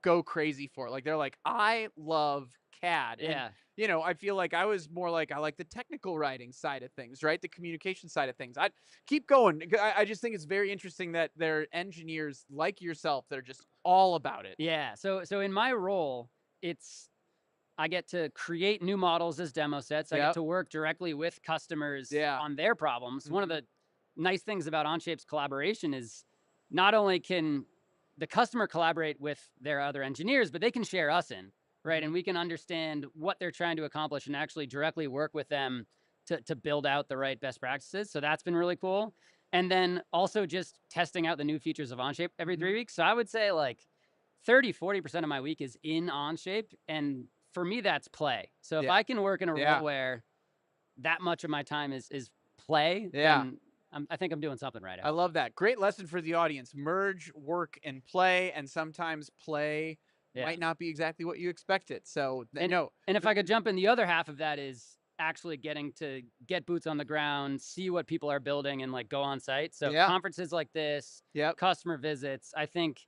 go crazy for it. Like they're like, I love CAD.
Yeah.
And, I feel like I was more like, I like the technical writing side of things, right? The communication side of things. I'd keep going. I just think it's very interesting that there are engineers like yourself that are just all about it.
Yeah. So in my role, I get to create new models as demo sets. I get to work directly with customers on their problems. One of the nice things about Onshape's collaboration is not only can the customer collaborate with their other engineers, but they can share us in, right? And we can understand what they're trying to accomplish and actually directly work with them to build out the right best practices. So that's been really cool. And then also just testing out the new features of Onshape every 3 weeks. So I would say like 30-40% of my week is in Onshape, and for me that's play. So if I can work in a role where that much of my time is play, then I think I'm doing something right.
I love that. Great lesson for the audience. Merge work and play, and sometimes play might not be exactly what you expected. So
and if I could jump in, the other half of that is actually getting to get boots on the ground, see what people are building, and like go on site. So conferences like this, customer visits, I think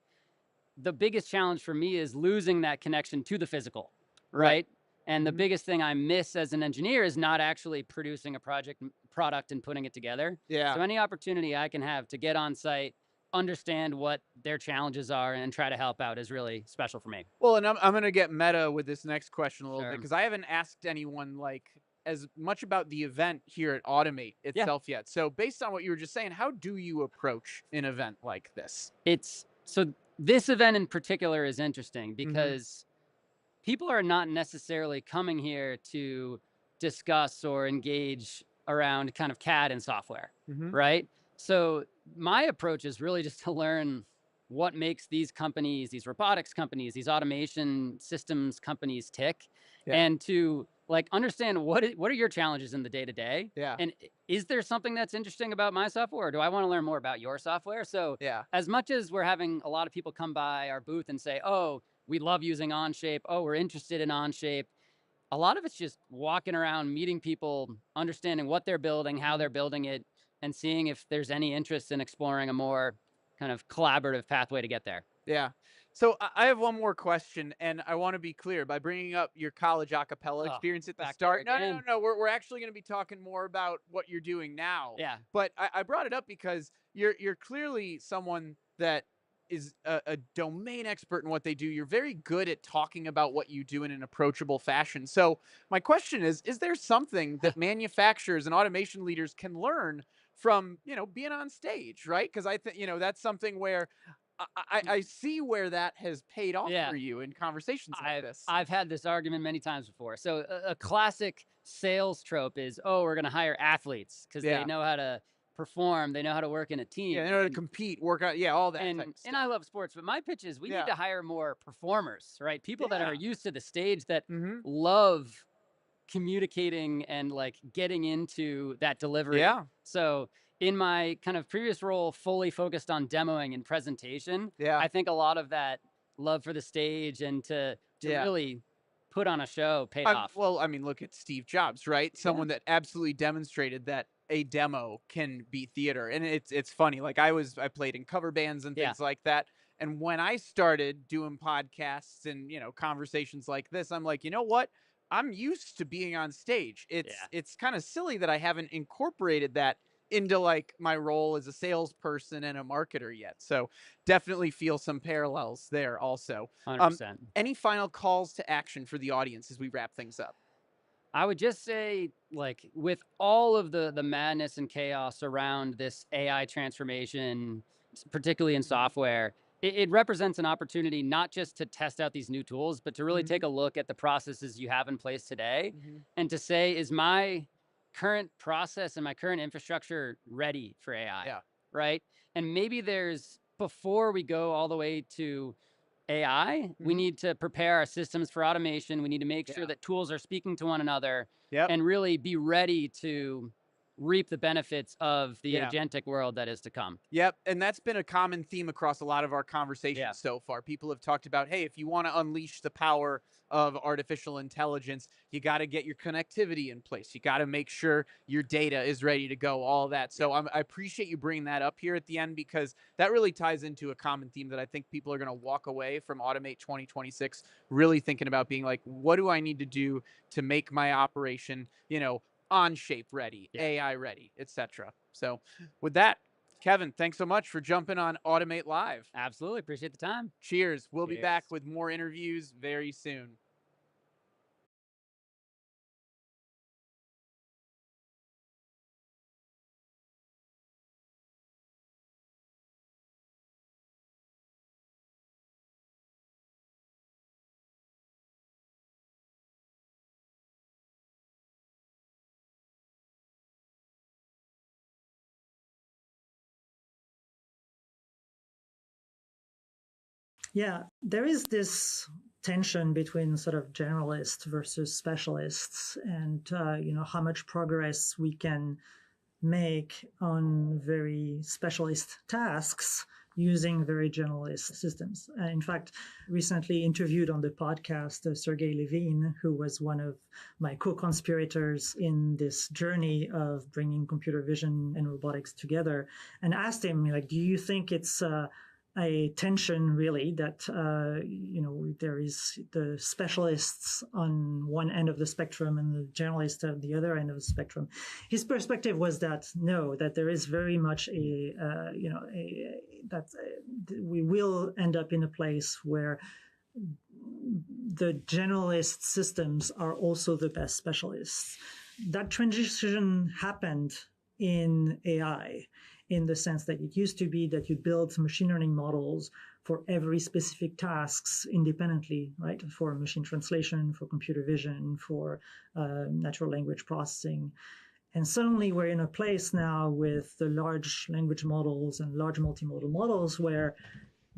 the biggest challenge for me is losing that connection to the physical, right? And the biggest thing I miss as an engineer is not actually producing a product and putting it together. So any opportunity I can have to get on site, understand what their challenges are, and try to help out is really special for me.
Well, and I'm going to get meta with this next question a little bit, because I haven't asked anyone like as much about the event here at Automate itself yet. So based on what you were just saying, how do you approach an event like this?
So this event in particular is interesting because people are not necessarily coming here to discuss or engage around kind of CAD and software, right? So my approach is really just to learn what makes these companies, these robotics companies, these automation systems companies tick, and to like understand what are your challenges in the day-to-day, and is there something that's interesting about my software, or do I want to learn more about your software? So as much as we're having a lot of people come by our booth and say, oh, we love using Onshape, oh, we're interested in Onshape, a lot of it's just walking around, meeting people, understanding what they're building, how they're building it, and seeing if there's any interest in exploring a more kind of collaborative pathway to get there.
Yeah. So I have one more question, and I want to be clear by bringing up your college a cappella experience at the start. No. We're actually going to be talking more about what you're doing now.
Yeah.
But I brought it up because you're clearly someone that is a domain expert in what they do. You're very good at talking about what you do in an approachable fashion. So my question is there something that manufacturers and automation leaders can learn from, being on stage, right? Because I think, that's something where I see where that has paid off for you in conversations like this.
I've had this argument many times before. So a classic sales trope is, oh, we're going to hire athletes because they know how to perform, they know how to work in a team.
Yeah, they know how to compete, work out, all that type of stuff.
And I love sports, but my pitch is we need to hire more performers, right? People that are used to the stage, that love communicating and like getting into that delivery. So in my kind of previous role, fully focused on demoing and presentation, I think a lot of that love for the stage and to really put on a show paid off.
Well, I mean, look at Steve Jobs, right? Someone that absolutely demonstrated that a demo can be theater. And it's funny. Like I played in cover bands and things like that. And when I started doing podcasts and, conversations like this, I'm like, you know what? I'm used to being on stage. It's kind of silly that I haven't incorporated that into like my role as a salesperson and a marketer yet. So definitely feel some parallels there also.
100%.
Any final calls to action for the audience as we wrap things up?
I would just say, like, with all of the madness and chaos around this AI transformation, particularly in software, it represents an opportunity not just to test out these new tools, but to really take a look at the processes you have in place today and to say, is my current process and my current infrastructure ready for AI? Right? And maybe before we go all the way to AI, we need to prepare our systems for automation. We need to make sure that tools are speaking to one another and really be ready to reap the benefits of the
Yeah.
agentic world that is to come.
Yep, and that's been a common theme across a lot of our conversations so far. People have talked about, hey, if you want to unleash the power of artificial intelligence, you got to get your connectivity in place. You got to make sure your data is ready to go, all that. So I appreciate you bringing that up here at the end, because that really ties into a common theme that I think people are going to walk away from Automate 2026 really thinking about, being like, what do I need to do to make my operation, Onshape ready, AI ready, etc. So with that, Kevin, thanks so much for jumping on Automate Live.
Absolutely. Appreciate the time.
Cheers. We'll be back with more interviews very soon.
Yeah, there is this tension between sort of generalists versus specialists, and how much progress we can make on very specialist tasks using very generalist systems. In fact, recently interviewed on the podcast Sergey Levin, who was one of my co-conspirators in this journey of bringing computer vision and robotics together, and asked him, like, do you think it's a tension really that there is the specialists on one end of the spectrum and the generalists at the other end of the spectrum? His perspective was that no, that there is very much that we will end up in a place where the generalist systems are also the best specialists. That transition happened in AI, in the sense that it used to be that you build machine learning models for every specific tasks independently, right? For machine translation, for computer vision, for natural language processing. And suddenly we're in a place now with the large language models and large multimodal models where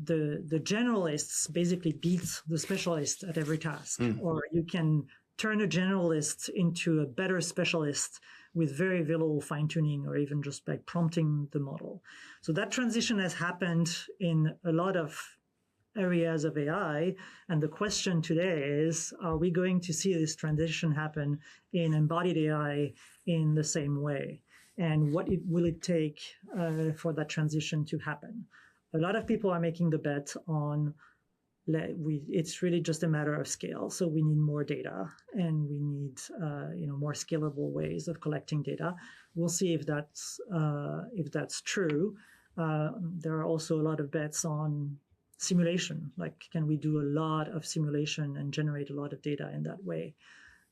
the generalists basically beat the specialists at every task. Or you can turn a generalist into a better specialist with very little fine-tuning, or even just by prompting the model. So that transition has happened in a lot of areas of AI. And the question today is, are we going to see this transition happen in embodied AI in the same way? And what will it take for that transition to happen? A lot of people are making the bet on it's really just a matter of scale. So we need more data, and we need more scalable ways of collecting data. We'll see if that's true. There are also a lot of bets on simulation. Like, can we do a lot of simulation and generate a lot of data in that way?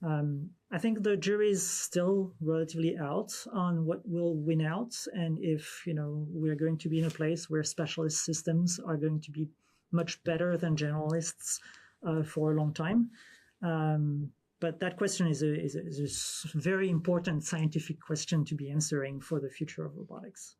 I think the jury is still relatively out on what will win out, and if we're going to be in a place where specialist systems are going to be much better than generalists for a long time. But that question is a very important scientific question to be answering for the future of robotics.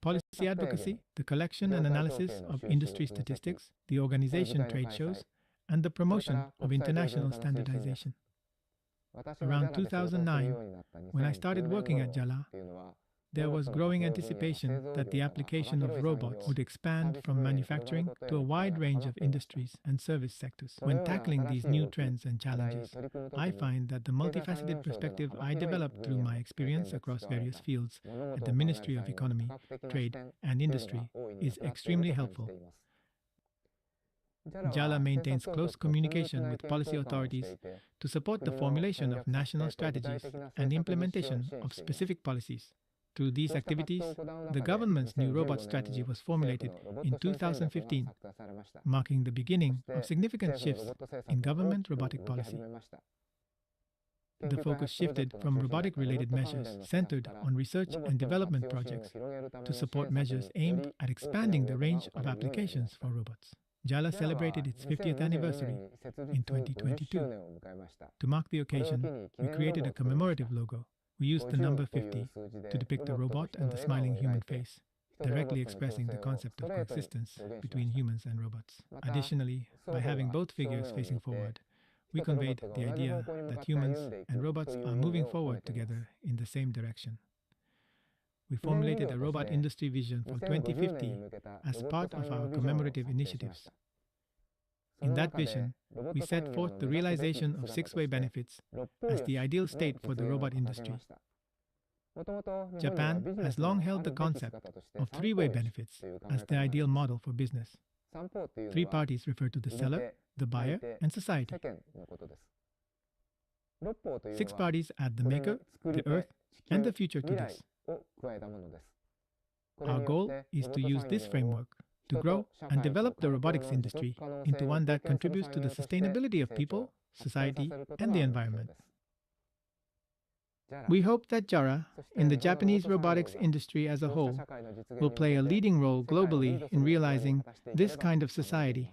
policy advocacy, the collection and analysis of industry statistics, the organization trade shows, and the promotion of international standardization. Around 2009, when I started working at Jala, there was growing anticipation that the application of robots would expand from manufacturing to a wide range of industries and service sectors. When tackling these new trends and challenges, I find that the multifaceted perspective I developed through my experience across various fields at the Ministry of Economy, Trade, and Industry is extremely helpful. Jala maintains close communication with policy authorities to support the formulation of national strategies and implementation of specific policies. Through these activities, the government's new robot strategy was formulated in 2015, marking the beginning of significant shifts in government robotic policy. The focus shifted from robotic-related measures centered on research and development projects to support measures aimed at expanding the range of applications for robots. Jala celebrated its 50th anniversary in 2022. To mark the occasion, we created a commemorative logo. We used the number 50 to depict a robot and the smiling human face, directly expressing the concept of coexistence between humans and robots. Additionally, by having both figures facing forward, we conveyed the idea that humans and robots are moving forward together in the same direction. We formulated a robot industry vision for 2050 as part of our commemorative initiatives. In that vision, we set forth the realization of six-way benefits as the ideal state for the robot industry. Japan has long held the concept of three-way benefits as the ideal model for business. Three parties refer to the seller, the buyer, and society. Six parties add the maker, the earth, and the future to this. Our goal is to use this framework to grow and develop the robotics industry into one that contributes to the sustainability of people, society, and the environment. We hope that JARA, in the Japanese robotics industry as a whole, will play a leading role globally in realizing this kind of society.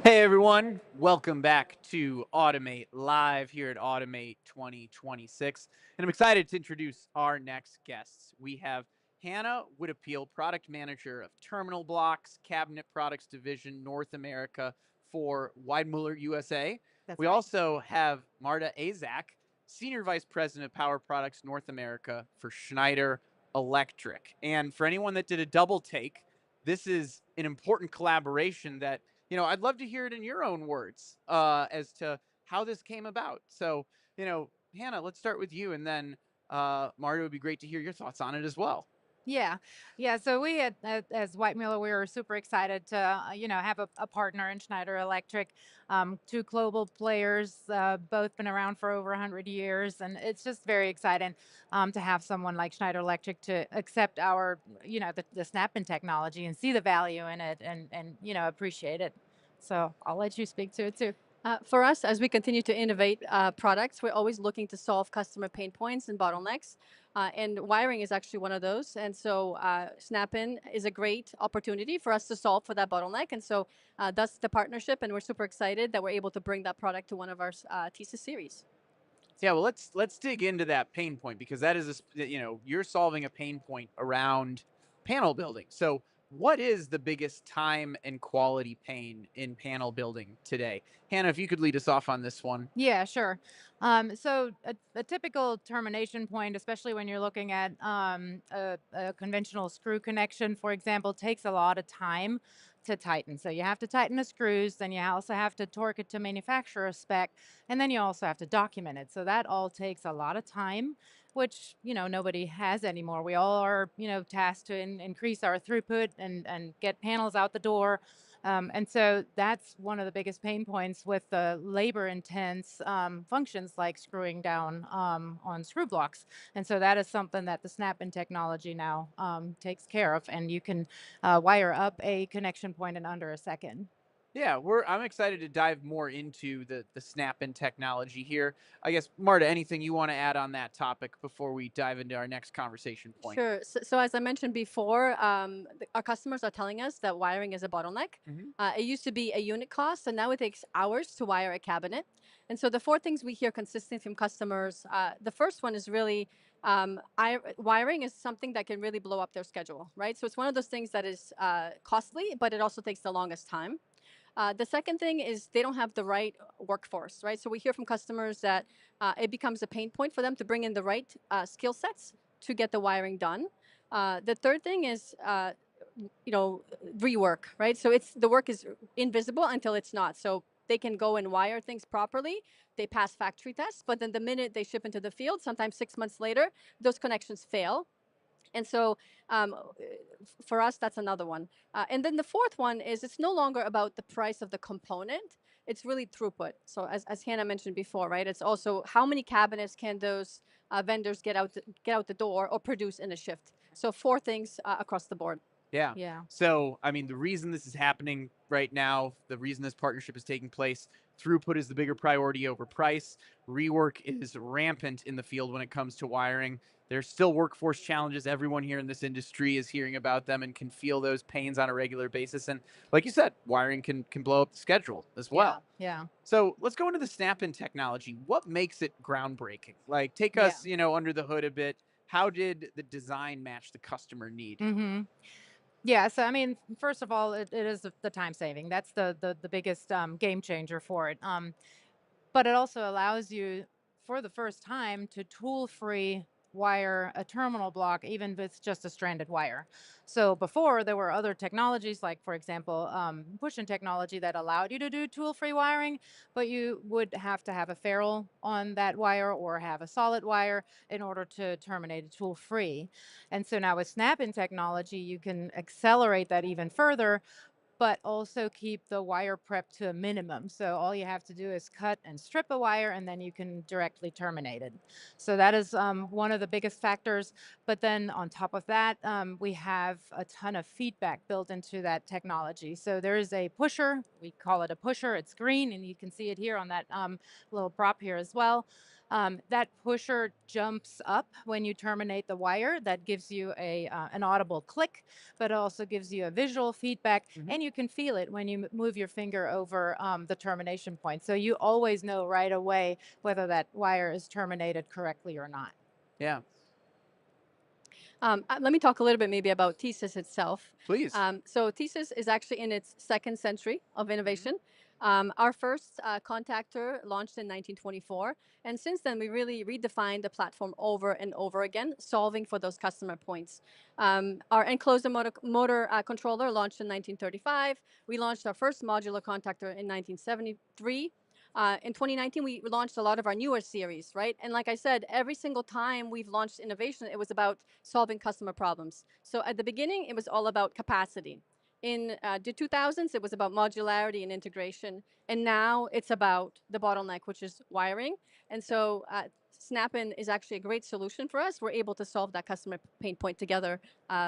Hey everyone, welcome back to Automate Live here at Automate 2026. And I'm excited to introduce our next guests. We have Hannah Witopil, Product Manager of Terminal Blocks, Cabinet Products Division, North America for Weidmüller USA. We also have Marta Asack, Senior Vice President of Power Products North America for Schneider Electric. And for anyone that did a double take, this is an important collaboration that, you know, I'd love to hear it in your own words as to how this came about. So, you know, Hannah, let's start with you, and then Marta, it would be great to hear your thoughts on it as well.
Yeah. So we as Weidmüller, we were super excited to, have a partner in Schneider Electric. Two global players, both been around for over 100 years, and it's just very exciting to have someone like Schneider Electric to accept our, the snap-in technology and see the value in it and appreciate it. So I'll let you speak to it too.
For us, as we continue to innovate products, we're always looking to solve customer pain points and bottlenecks. And wiring is actually one of those. And so Snap-in is a great opportunity for us to solve for that bottleneck. And so that's the partnership. And we're super excited that we're able to bring that product to one of our TISA series.
Yeah, well, let's dig into that pain point, because that is, you're solving a pain point around panel building. So what is the biggest time and quality pain in panel building today? Hannah, if you could lead us off on this one.
Yeah, sure. So a typical termination point, especially when you're looking at a conventional screw connection, for example, takes a lot of time to tighten. So you have to tighten the screws, then you also have to torque it to manufacturer spec, and then you also have to document it. So that all takes a lot of time, which, nobody has anymore. We all are, tasked to increase our throughput and get panels out the door. And so that's one of the biggest pain points with the labor intense functions like screwing down on screw blocks. And so that is something that the snap-in technology now takes care of. And you can wire up a connection point in under a second.
Yeah, I'm excited to dive more into the snap-in technology here. I guess, Marta, anything you want to add on that topic before we dive into our next conversation point?
Sure. So as I mentioned before, our customers are telling us that wiring is a bottleneck. It used to be a unit cost, and now it takes hours to wire a cabinet. And so the four things we hear consistently from customers, the first one is really wiring is something that can really blow up their schedule, right? So it's one of those things that is costly, but it also takes the longest time. The second thing is they don't have the right workforce, right? So we hear from customers that it becomes a pain point for them to bring in the right skill sets to get the wiring done. The third thing is, rework, right? So the work is invisible until it's not. So they can go and wire things properly. They pass factory tests, but then the minute they ship into the field, sometimes 6 months later, those connections fail. And so for us, that's another one. And then the fourth one is it's no longer about the price of the component. It's really throughput. So as Hannah mentioned before, right, it's also how many cabinets can those vendors get out the door or produce in a shift. So four things across the board.
Yeah. So, I mean, the reason this is happening right now, the reason this partnership is taking place, throughput is the bigger priority over price. Rework is rampant in the field when it comes to wiring. There's still workforce challenges. Everyone here in this industry is hearing about them and can feel those pains on a regular basis. And like you said, wiring can blow up the schedule as well.
Yeah.
So let's go into the snap-in technology. What makes it groundbreaking? Like, take us, under the hood a bit. How did the design match the customer need?
Yeah, so I mean, first of all, it is the time saving. That's the biggest game changer for it. But it also allows you, for the first time, to tool-free wire a terminal block, even if it's just a stranded wire. So before, there were other technologies, like, for example, push-in technology that allowed you to do tool-free wiring, but you would have to have a ferrule on that wire or have a solid wire in order to terminate it tool-free. And so now with snap-in technology, you can accelerate that even further, but also keep the wire prep to a minimum. So all you have to do is cut and strip a wire, and then you can directly terminate it. So that is one of the biggest factors. But then on top of that, we have a ton of feedback built into that technology. So there is a pusher. We call it a pusher. It's green, and you can see it here on that little prop here as well. That pusher jumps up when you terminate the wire. That gives you an audible click, but it also gives you a visual feedback, and you can feel it when you move your finger over the termination point. So you always know right away whether that wire is terminated correctly or not.
Yeah.
Let me talk a little bit maybe about TSYS itself.
Please.
So TSYS is actually in its second century of innovation. Our first contactor launched in 1924, and since then we really redefined the platform over and over again, solving for those customer points. Our enclosed motor controller launched in 1935. We launched our first modular contactor in 1973. In 2019, we launched a lot of our newer series, right? And like I said, every single time we've launched innovation, it was about solving customer problems. So at the beginning, it was all about capacity. In the 2000s, it was about modularity and integration. And now it's about the bottleneck, which is wiring. And so Snap-in is actually a great solution for us. We're able to solve that customer pain point together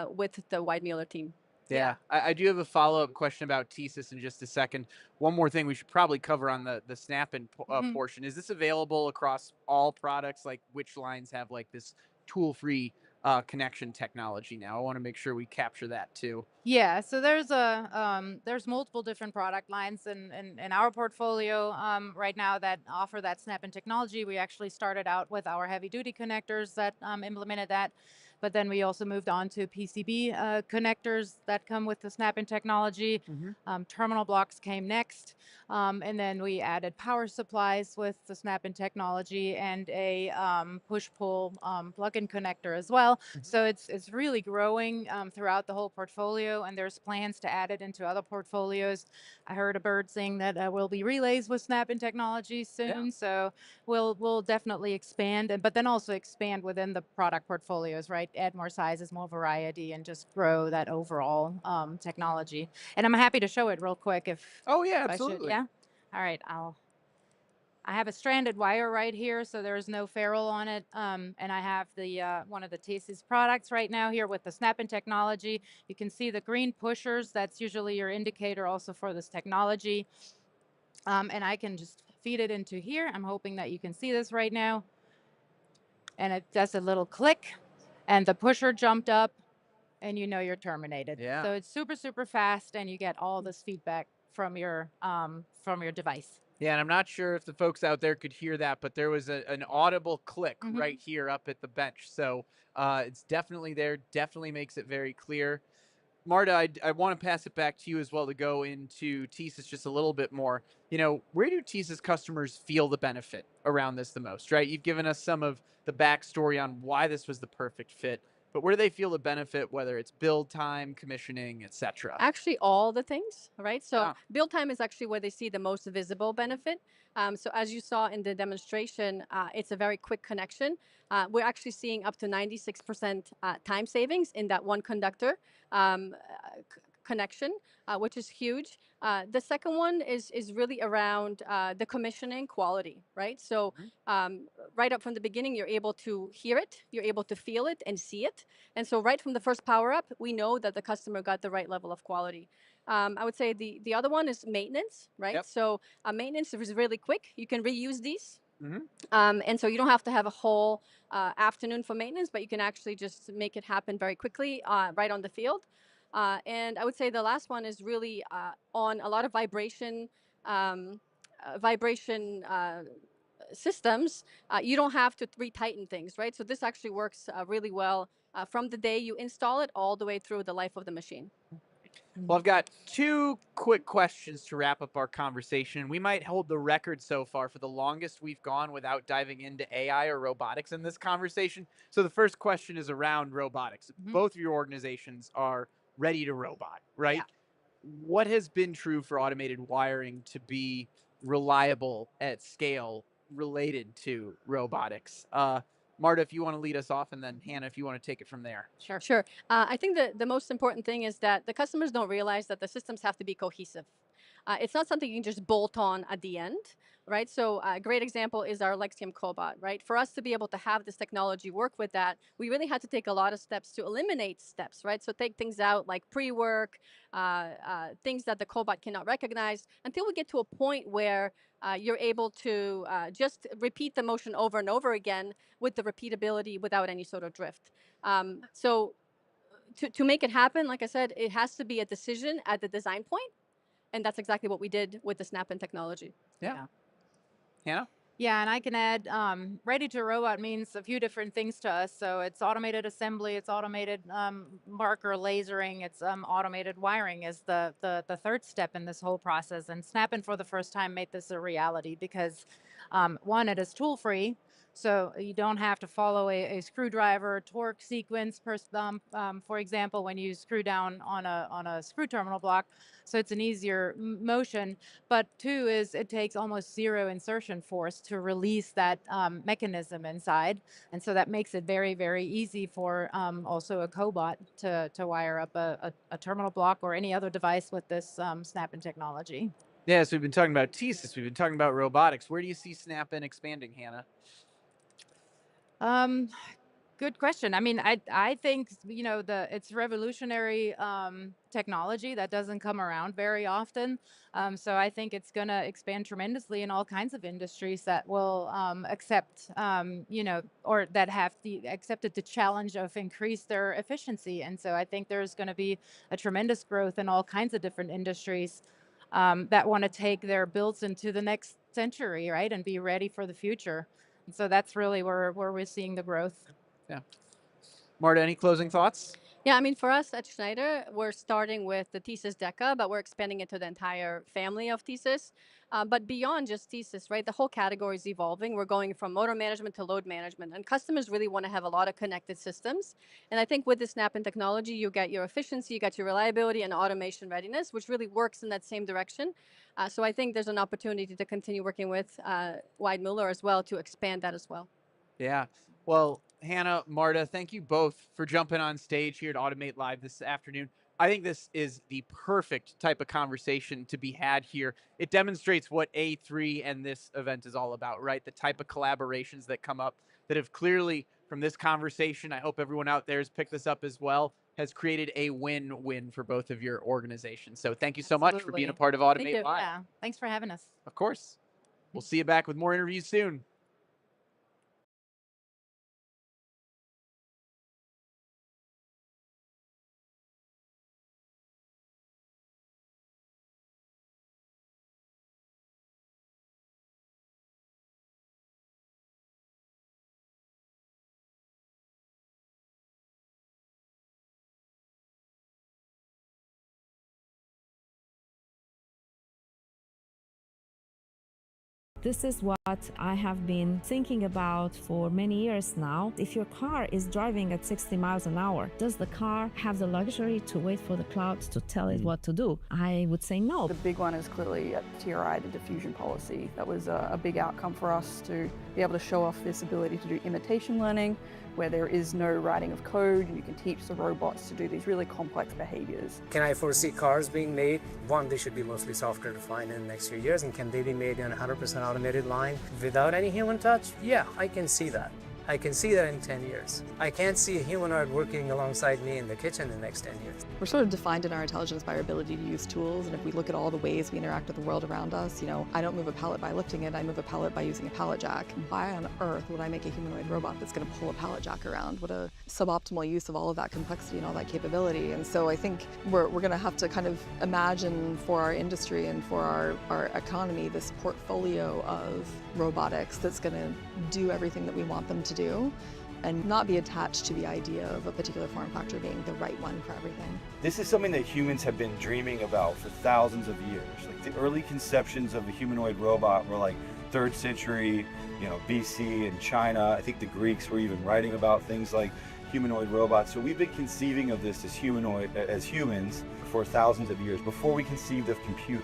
with the Weidmüller team.
Yeah, I do have a follow-up question about TSYS in just a second. One more thing we should probably cover on the Snap-in portion. Is this available across all products? Like, which lines have like this tool-free connection technology now? I want to make sure we capture that too.
Yeah, so there's multiple different product lines in our portfolio right now that offer that Snap-in technology. We actually started out with our heavy-duty connectors that implemented that, but then we also moved on to PCB connectors that come with the Snap-in technology. Terminal blocks came next, and then we added power supplies with the Snap-in technology and a push-pull plug-in connector as well. So it's really growing throughout the whole portfolio, and there's plans to add it into other portfolios. I heard a bird saying that will be relays with Snap-in technology soon, so we'll definitely expand, but then also expand within the product portfolios, right? Add more sizes, more variety, and just grow that overall technology. And I'm happy to show it real quick if.
Oh yeah,
if I should.
absolutely.
Yeah. All right. I have a stranded wire right here, so there's no ferrule on it. And I have the one of the TSYS products right now here with the Snap-in technology. You can see the green pushers. That's usually your indicator also for this technology. And I can just feed it into here. I'm hoping that you can see this right now. And it does a little click, and the pusher jumped up, and you know you're terminated.
Yeah.
So it's super, super fast, and you get all this feedback from your device.
Yeah, and I'm not sure if the folks out there could hear that, but there was an audible click right here up at the bench. So it's definitely there, definitely makes it very clear. Marta, I want to pass it back to you as well to go into TSYS just a little bit more. You know, where do TSYS customers feel the benefit around this the most, right? You've given us some of the backstory on why this was the perfect fit, but where do they feel the benefit, whether it's build time, commissioning, etc.?
Actually, all the things, right? So build time is actually where they see the most visible benefit. So as you saw in the demonstration, it's a very quick connection. We're actually seeing up to 96% time savings in that one conductor connection, which is huge. The second one is really around the commissioning quality, right? So right up from the beginning, you're able to hear it, you're able to feel it and see it. And so right from the first power up, we know that the customer got the right level of quality. I would say the other one is maintenance, right? So maintenance is really quick. You can reuse these. And so you don't have to have a whole afternoon for maintenance, but you can actually just make it happen very quickly right on the field. And I would say the last one is really on a lot of vibration systems. You don't have to retighten things, right? So this actually works really well from the day you install it all the way through the life of the machine.
Well, I've got two quick questions to wrap up our conversation. We might hold the record so far for the longest we've gone without diving into AI or robotics in this conversation. So the first question is around robotics. Both of your organizations are ready to robot, right? What has been true for automated wiring to be reliable at scale related to robotics? Marta, if you want to lead us off, and then Hannah, if you want to take it from there.
Sure. I think the most important thing is that the customers don't realize that the systems have to be cohesive. It's not something you can just bolt on at the end, right? So a great example is our Lexium cobot, right? For us to be able to have this technology work with that, we really had to take a lot of steps to eliminate steps, right? So take things out like pre-work, things that the cobot cannot recognize, until we get to a point where you're able to just repeat the motion over and over again with the repeatability without any sort of drift. So to make it happen, like I said, it has to be a decision at the design point, and that's exactly what we did with the Snap-in technology.
Yeah. Hannah?
Yeah, and I can add, ready to robot means a few different things to us. So it's automated assembly, it's automated marker lasering, it's automated wiring is the third step in this whole process. And Snap-in for the first time made this a reality because one, it is tool free. So you don't have to follow a screwdriver torque sequence, for example, when you screw down on a screw terminal block. So it's an easier motion. But two is it takes almost zero insertion force to release that mechanism inside. And so that makes it very, very easy for also a cobot to wire up a terminal block or any other device with this Snap-in technology.
Yeah, so we've been talking about TSYS, we've been talking about robotics. Where do you see Snap-in expanding, Hannah?
Good question. I mean, I think, you know, it's revolutionary technology that doesn't come around very often. So I think it's going to expand tremendously in all kinds of industries that will accept, you know, or that have accepted the challenge of increase their efficiency. And so I think there's going to be a tremendous growth in all kinds of different industries that want to take their builds into the next century, right, and be ready for the future. And so that's really where we're seeing the growth.
Yeah. Marta, any closing thoughts?
Yeah, I mean, for us at Schneider, we're starting with the TSYS Deca, but we're expanding it to the entire family of TSYS. But beyond just TSYS, right, the whole category is evolving. We're going from motor management to load management, and customers really want to have a lot of connected systems. And I think with the Snap-in technology, you get your efficiency, you get your reliability and automation readiness, which really works in that same direction. So I think there's an opportunity to continue working with Weidmüller as well to expand that as well.
Yeah. Well, Hannah, Marta, thank you both for jumping on stage here at Automate Live this afternoon. I think this is the perfect type of conversation to be had here. It demonstrates what A3 and this event is all about, right? The type of collaborations that come up that have clearly, from this conversation, I hope everyone out there has picked this up as well, has created a win-win for both of your organizations. So thank you so much for being a part of Automate Live.
Yeah, thanks for having us.
Of course. We'll see you back with more interviews soon.
This is what I have been thinking about for many years now. If your car is driving at 60 miles an hour, does the car have the luxury to wait for the cloud to tell it what to do? I would say no.
The big one is clearly at TRI, the diffusion policy. That was a big outcome for us to be able to show off this ability to do imitation learning, where there is no writing of code and you can teach the robots to do these really complex behaviors.
Can I foresee cars being made? One, they should be mostly software defined in the next few years, and can they be made in a 100% automated line without any human touch? Yeah, I can see that. I can see that in 10 years. I can't see a humanoid working alongside me in the kitchen in the next 10 years.
We're sort of defined in our intelligence by our ability to use tools, and if we look at all the ways we interact with the world around us, you know, I don't move a pallet by lifting it, I move a pallet by using a pallet jack. Why on earth would I make a humanoid robot that's going to pull a pallet jack around? What a suboptimal use of all of that complexity and all that capability. And so I think we're going to have to kind of imagine for our industry and for our economy this portfolio of robotics that's going to do everything that we want them to do, and not be attached to the idea of a particular form factor being the right one for everything.
This is something that humans have been dreaming about for thousands of years. Like the early conceptions of the humanoid robot were like 3rd century, BC in China. I think the Greeks were even writing about things like humanoid robots. So we've been conceiving of this as humans for thousands of years before we conceived of computers.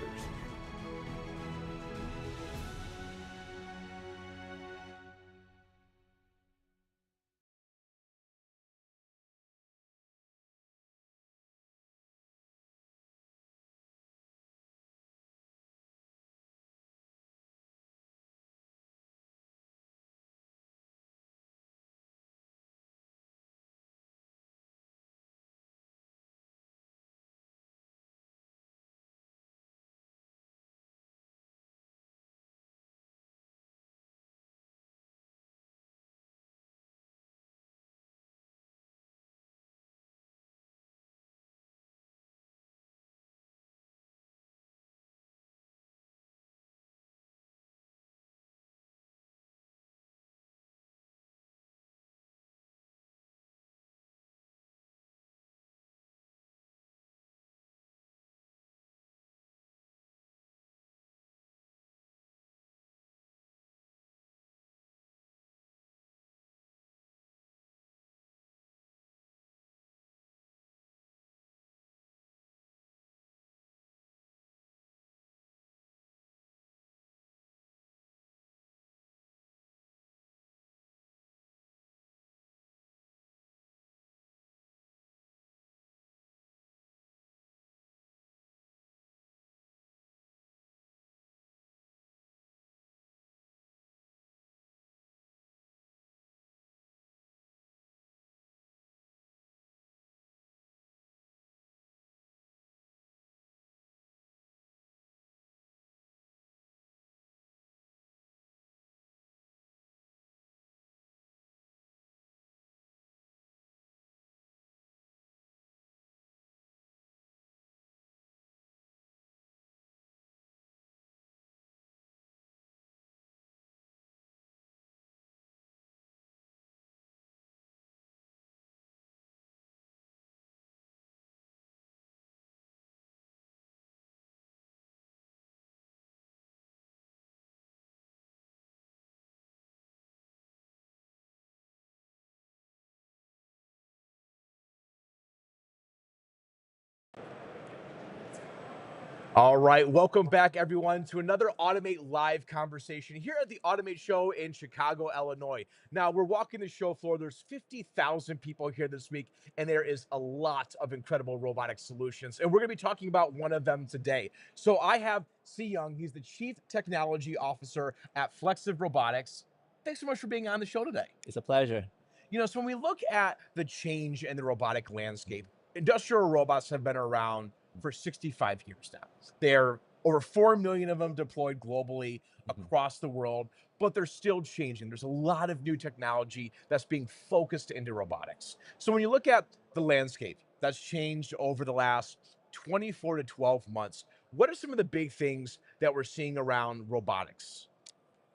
All right, welcome back, everyone, to another Automate Live conversation here at the Automate Show in Chicago, Illinois. Now, we're walking the show floor. There's 50,000 people here this week, and there is a lot of incredible robotic solutions, and we're going to be talking about one of them today. So I have Xiyang. He's the Chief Technology Officer at Flexiv Robotics. Thanks so much for being on the show today.
It's a pleasure.
You know, so when we look at the change in the robotic landscape, industrial robots have been around for 65 years now. There are over 4 million of them deployed globally across the world, but they're still changing. There's a lot of new technology that's being focused into robotics. So when you look at the landscape that's changed over the last 24 to 12 months, what are some of the big things that we're seeing around robotics?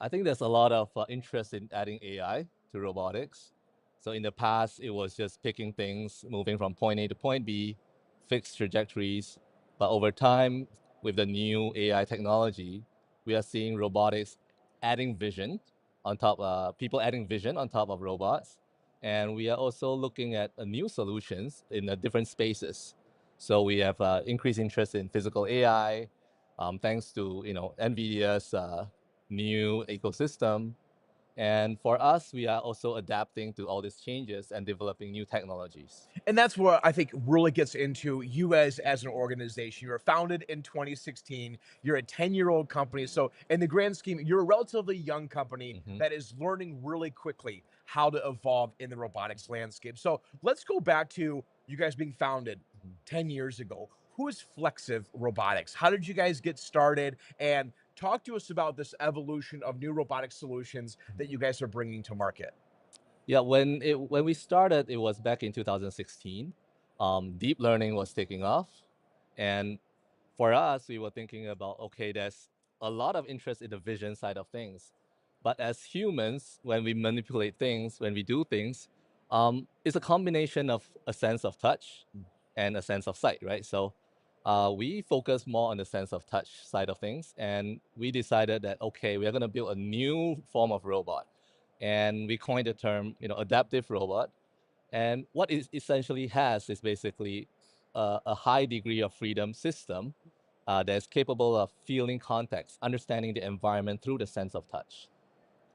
I think there's a lot of interest in adding AI to robotics. So in the past, it was just picking things, moving from point A to point B, fixed trajectories. But over time, with the new AI technology, we are seeing robotics adding vision on top, people adding vision on top of robots. And we are also looking at new solutions in different spaces. So we have increased interest in physical AI, thanks to NVIDIA's new ecosystem. And for us, we are also adapting to all these changes and developing new technologies.
And that's what I think really gets into you as an organization. You were founded in 2016. You're a 10-year-old company. So in the grand scheme, you're a relatively young company that is learning really quickly how to evolve in the robotics landscape. So let's go back to you guys being founded 10 years ago. Who is Flexiv Robotics? How did you guys get started? And talk to us about this evolution of new robotic solutions that you guys are bringing to market.
Yeah, when we started, it was back in 2016. Deep learning was taking off. And for us, we were thinking about, okay, there's a lot of interest in the vision side of things. But as humans, when we manipulate things, when we do things, it's a combination of a sense of touch and a sense of sight, right? So we focus more on the sense of touch side of things. And we decided that, okay, we're going to build a new form of robot. And we coined the term, adaptive robot. And what it essentially has is basically a high degree of freedom system that's capable of feeling context, understanding the environment through the sense of touch.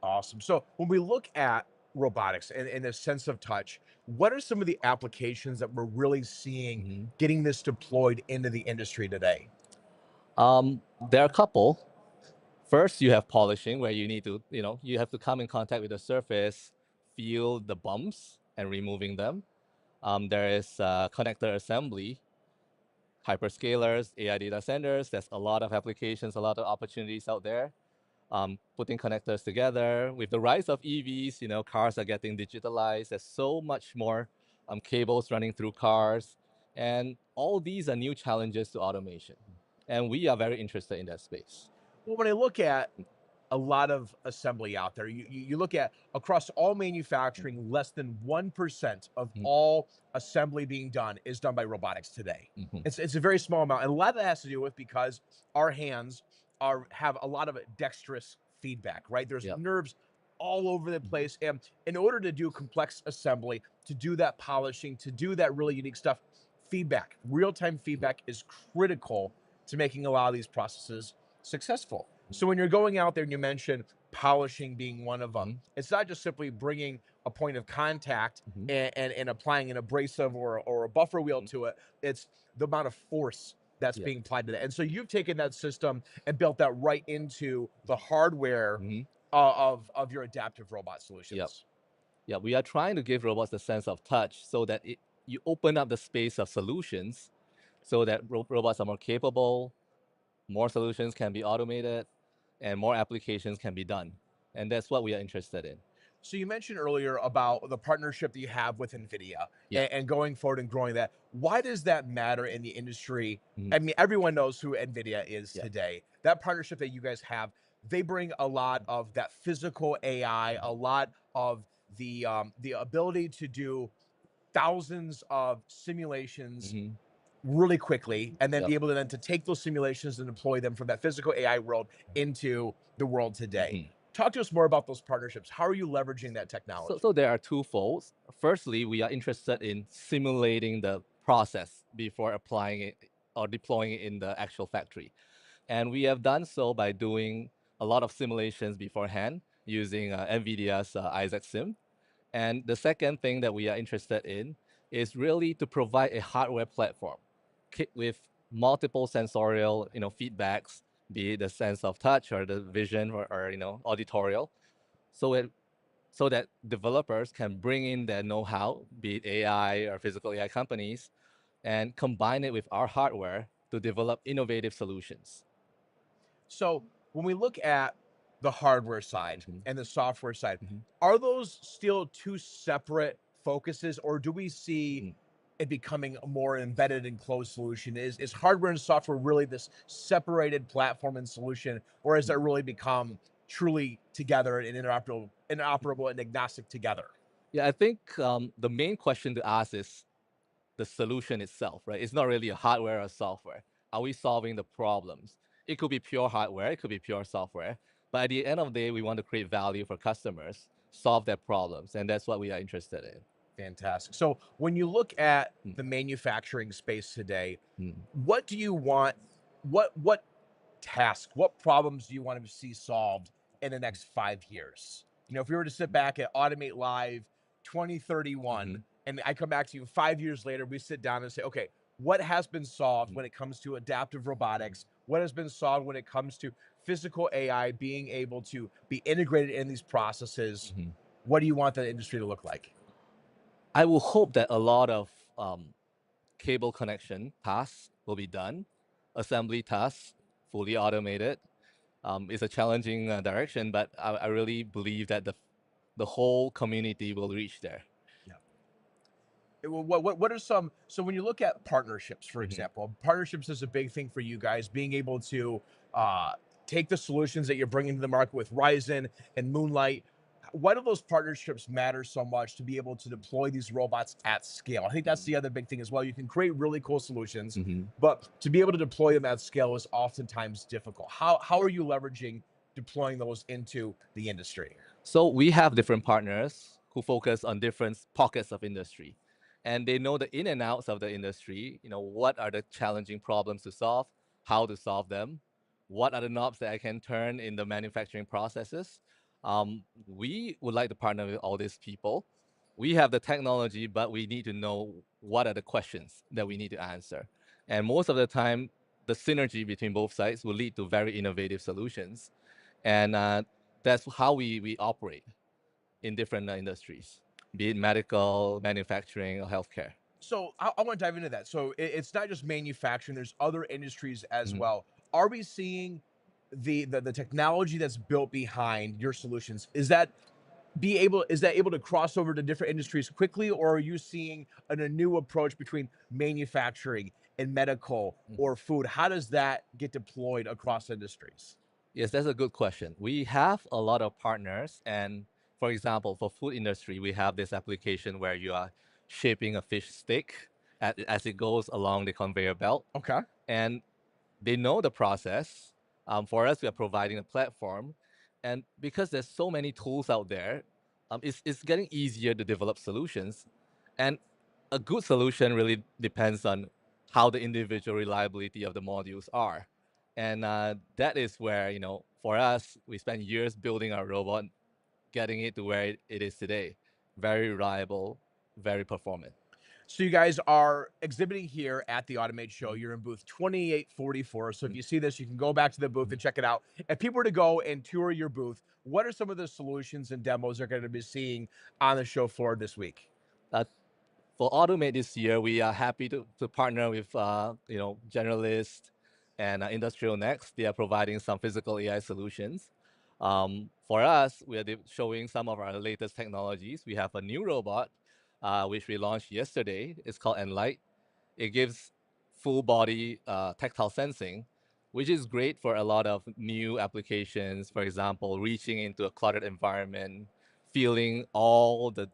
Awesome. So when we look at robotics and the sense of touch, what are some of the applications that we're really seeing getting this deployed into the industry today?
There are a couple. First, you have polishing, where you need to, you have to come in contact with the surface, feel the bumps, and removing them. There is connector assembly, hyperscalers, AI data centers. There's a lot of applications, a lot of opportunities out there. Putting connectors together. With the rise of EVs, cars are getting digitalized. There's so much more cables running through cars. And all these are new challenges to automation. And we are very interested in that space.
Well, when I look at a lot of assembly out there, you look at across all manufacturing, less than 1% of all assembly being done is done by robotics today. It's a very small amount. And a lot of that has to do with because our hands have a lot of dexterous feedback, right? There's nerves all over the place. And in order to do complex assembly, to do that polishing, to do that really unique stuff, feedback, real-time feedback is critical to making a lot of these processes successful. So when you're going out there and you mentioned polishing being one of them, it's not just simply bringing a point of contact and applying an abrasive or a buffer wheel to it. It's the amount of force that's being applied to that. And so you've taken that system and built that right into the hardware of your adaptive robot solutions.
Yeah, we are trying to give robots a sense of touch so that you open up the space of solutions so that robots are more capable, more solutions can be automated, and more applications can be done. And that's what we are interested in.
So you mentioned earlier about the partnership that you have with NVIDIA and going forward and growing that. Why does that matter in the industry? I mean, everyone knows who NVIDIA is today. That partnership that you guys have, they bring a lot of that physical AI, a lot of the ability to do thousands of simulations really quickly, and then be able to then to take those simulations and deploy them from that physical AI world into the world today. Talk to us more about those partnerships. How are you leveraging that technology?
So there are two folds. Firstly, we are interested in simulating the process before applying it or deploying it in the actual factory. And we have done so by doing a lot of simulations beforehand using NVIDIA's Isaac Sim. And the second thing that we are interested in is really to provide a hardware platform with multiple sensorial, feedbacks, be it the sense of touch or the vision or auditorial, so that developers can bring in their know-how, be it AI or physical AI companies, and combine it with our hardware to develop innovative solutions.
So when we look at the hardware side and the software side, are those still two separate focuses, or do we see it becoming a more embedded and closed solution? Is hardware and software really this separated platform and solution, or has that really become truly together and interoperable and agnostic together?
Yeah, I think the main question to ask is the solution itself, right? It's not really a hardware or software. Are we solving the problems? It could be pure hardware, it could be pure software. But at the end of the day, we want to create value for customers, solve their problems, and that's what we are interested in.
Fantastic. So when you look at the manufacturing space today, what do you want, what tasks, what problems do you want to see solved in the next 5 years? If we were to sit back at Automate Live 2031, and I come back to you 5 years later, we sit down and say, okay, what has been solved when it comes to adaptive robotics? What has been solved when it comes to physical AI being able to be integrated in these processes? What do you want the industry to look like?
I will hope that a lot of cable connection tasks will be done. Assembly tasks, fully automated. It's a challenging direction, but I really believe that the whole community will reach there.
What are some, so when you look at partnerships, for example, partnerships is a big thing for you guys, being able to take the solutions that you're bringing to the market with Ryzen and Moonlight. Why do those partnerships matter so much to be able to deploy these robots at scale? I think that's the other big thing as well. You can create really cool solutions, but to be able to deploy them at scale is oftentimes difficult. How are you leveraging deploying those into the industry?
So we have different partners who focus on different pockets of industry, and they know the in and outs of the industry. What are the challenging problems to solve, how to solve them, what are the knobs that I can turn in the manufacturing processes. We would like to partner with all these people. We have the technology, but we need to know what are the questions that we need to answer. And most of the time, the synergy between both sides will lead to very innovative solutions. And that's how we operate in different industries, be it medical, manufacturing, or healthcare.
So I want to dive into that. So it's not just manufacturing, there's other industries as well. Are we seeing the technology that's built behind your solutions, is that able to cross over to different industries quickly, or are you seeing a new approach between manufacturing and medical or food? How does that get deployed across industries?
Yes, that's a good question. We have a lot of partners, and for example, for food industry, we have this application where you are shaping a fish stick as it goes along the conveyor belt.
Okay.
And they know the process. For us, we are providing a platform. And because there's so many tools out there, it's getting easier to develop solutions. And a good solution really depends on how the individual reliability of the modules are. And that is where, for us, we spent years building our robot, getting it to where it is today. Very reliable, very performant.
So you guys are exhibiting here at the Automate Show. You're in booth 2844. So if you see this, you can go back to the booth and check it out. If people were to go and tour your booth, what are some of the solutions and demos they're going to be seeing on the show floor this week?
For Automate this year, we are happy to partner with Generalist and Industrial Next. They are providing some physical AI solutions. For us, we are showing some of our latest technologies. We have a new robot, which we launched yesterday. It's called Enlight. It gives full body tactile sensing, which is great for a lot of new applications. For example, reaching into a cluttered environment, feeling all the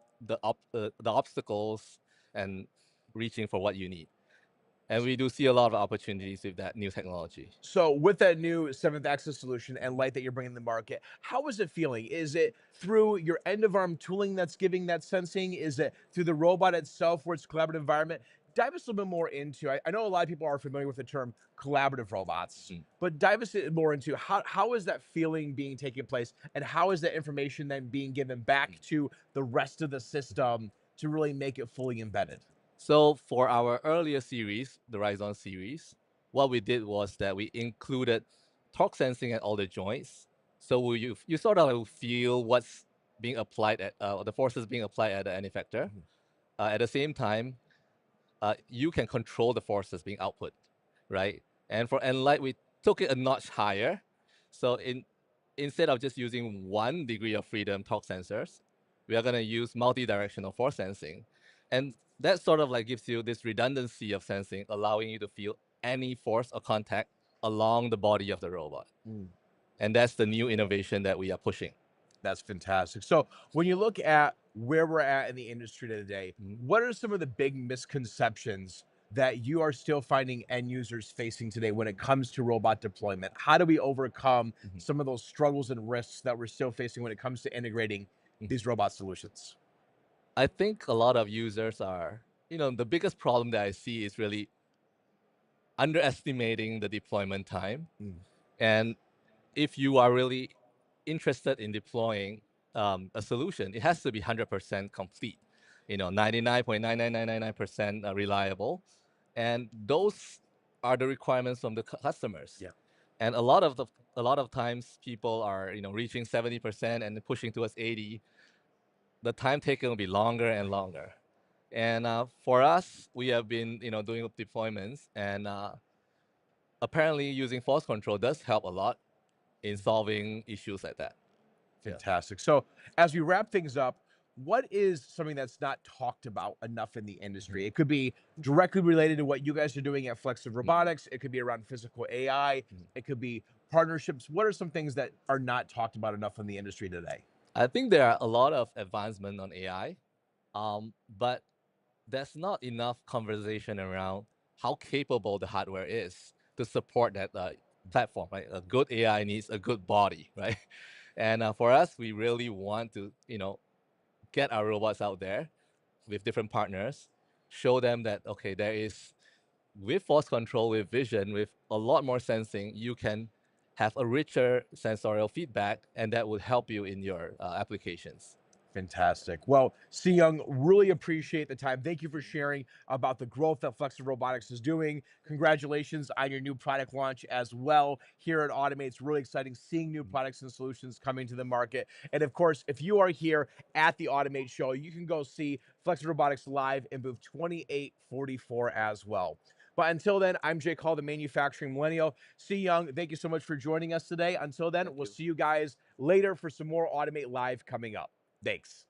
obstacles and reaching for what you need. And we do see a lot of opportunities with that new technology.
So with that new 7th Axis solution and Light that you're bringing to the market, how is it feeling? Is it through your end of arm tooling that's giving that sensing? Is it through the robot itself where it's a collaborative environment? dive us a little bit more into, I know a lot of people are familiar with the term collaborative robots, but dive us more into how is that feeling being taken place, and how is that information then being given back to the rest of the system to really make it fully embedded?
So for our earlier series, the Rise-On series, what we did was that we included torque sensing at all the joints. So you sort of feel what's being applied at the forces being applied at the end effector. At the same time, you can control the forces being output, right? And for Enlight, we took it a notch higher. So instead of just using 1 degree of freedom torque sensors, we are going to use multi-directional force sensing. And that sort of like gives you this redundancy of sensing, allowing you to feel any force or contact along the body of the robot. And that's the new innovation that we are pushing.
That's fantastic. So when you look at where we're at in the industry today, what are some of the big misconceptions that you are still finding end users facing today when it comes to robot deployment? How do we overcome some of those struggles and risks that we're still facing when it comes to integrating these robot solutions?
I think a lot of users are, the biggest problem that I see is really underestimating the deployment time. And if you are really interested in deploying a solution, it has to be 100% complete, 99.99999% reliable. And those are the requirements from the customers.
Yeah.
And a lot of times people are, reaching 70% and pushing towards 80. The time taken will be longer and longer. And for us, we have been, doing deployments, and apparently using force control does help a lot in solving issues like that.
Fantastic. So as we wrap things up, what is something that's not talked about enough in the industry? It could be directly related to what you guys are doing at Flexiv Robotics. It could be around physical AI. It could be partnerships. What are some things that are not talked about enough in the industry today?
I think there are a lot of advancement on AI, but there's not enough conversation around how capable the hardware is to support that platform, right? A good AI needs a good body, right? And for us, we really want to, get our robots out there with different partners, show them that, okay, there is, with force control, with vision, with a lot more sensing, you can have a richer sensorial feedback, and that would help you in your applications.
Fantastic. Well, Xiyang, really appreciate the time. Thank you for sharing about the growth that Flexiv Robotics is doing. Congratulations on your new product launch as well here at Automate. It's really exciting seeing new products and solutions coming to the market. And of course, if you are here at the Automate show, you can go see Flexiv Robotics live in booth 2844 as well. But until then, I'm Jay Call, the manufacturing millennial. Xiyang, thank you so much for joining us today. Until then, we'll see you guys later for some more Automate Live coming up. Thanks.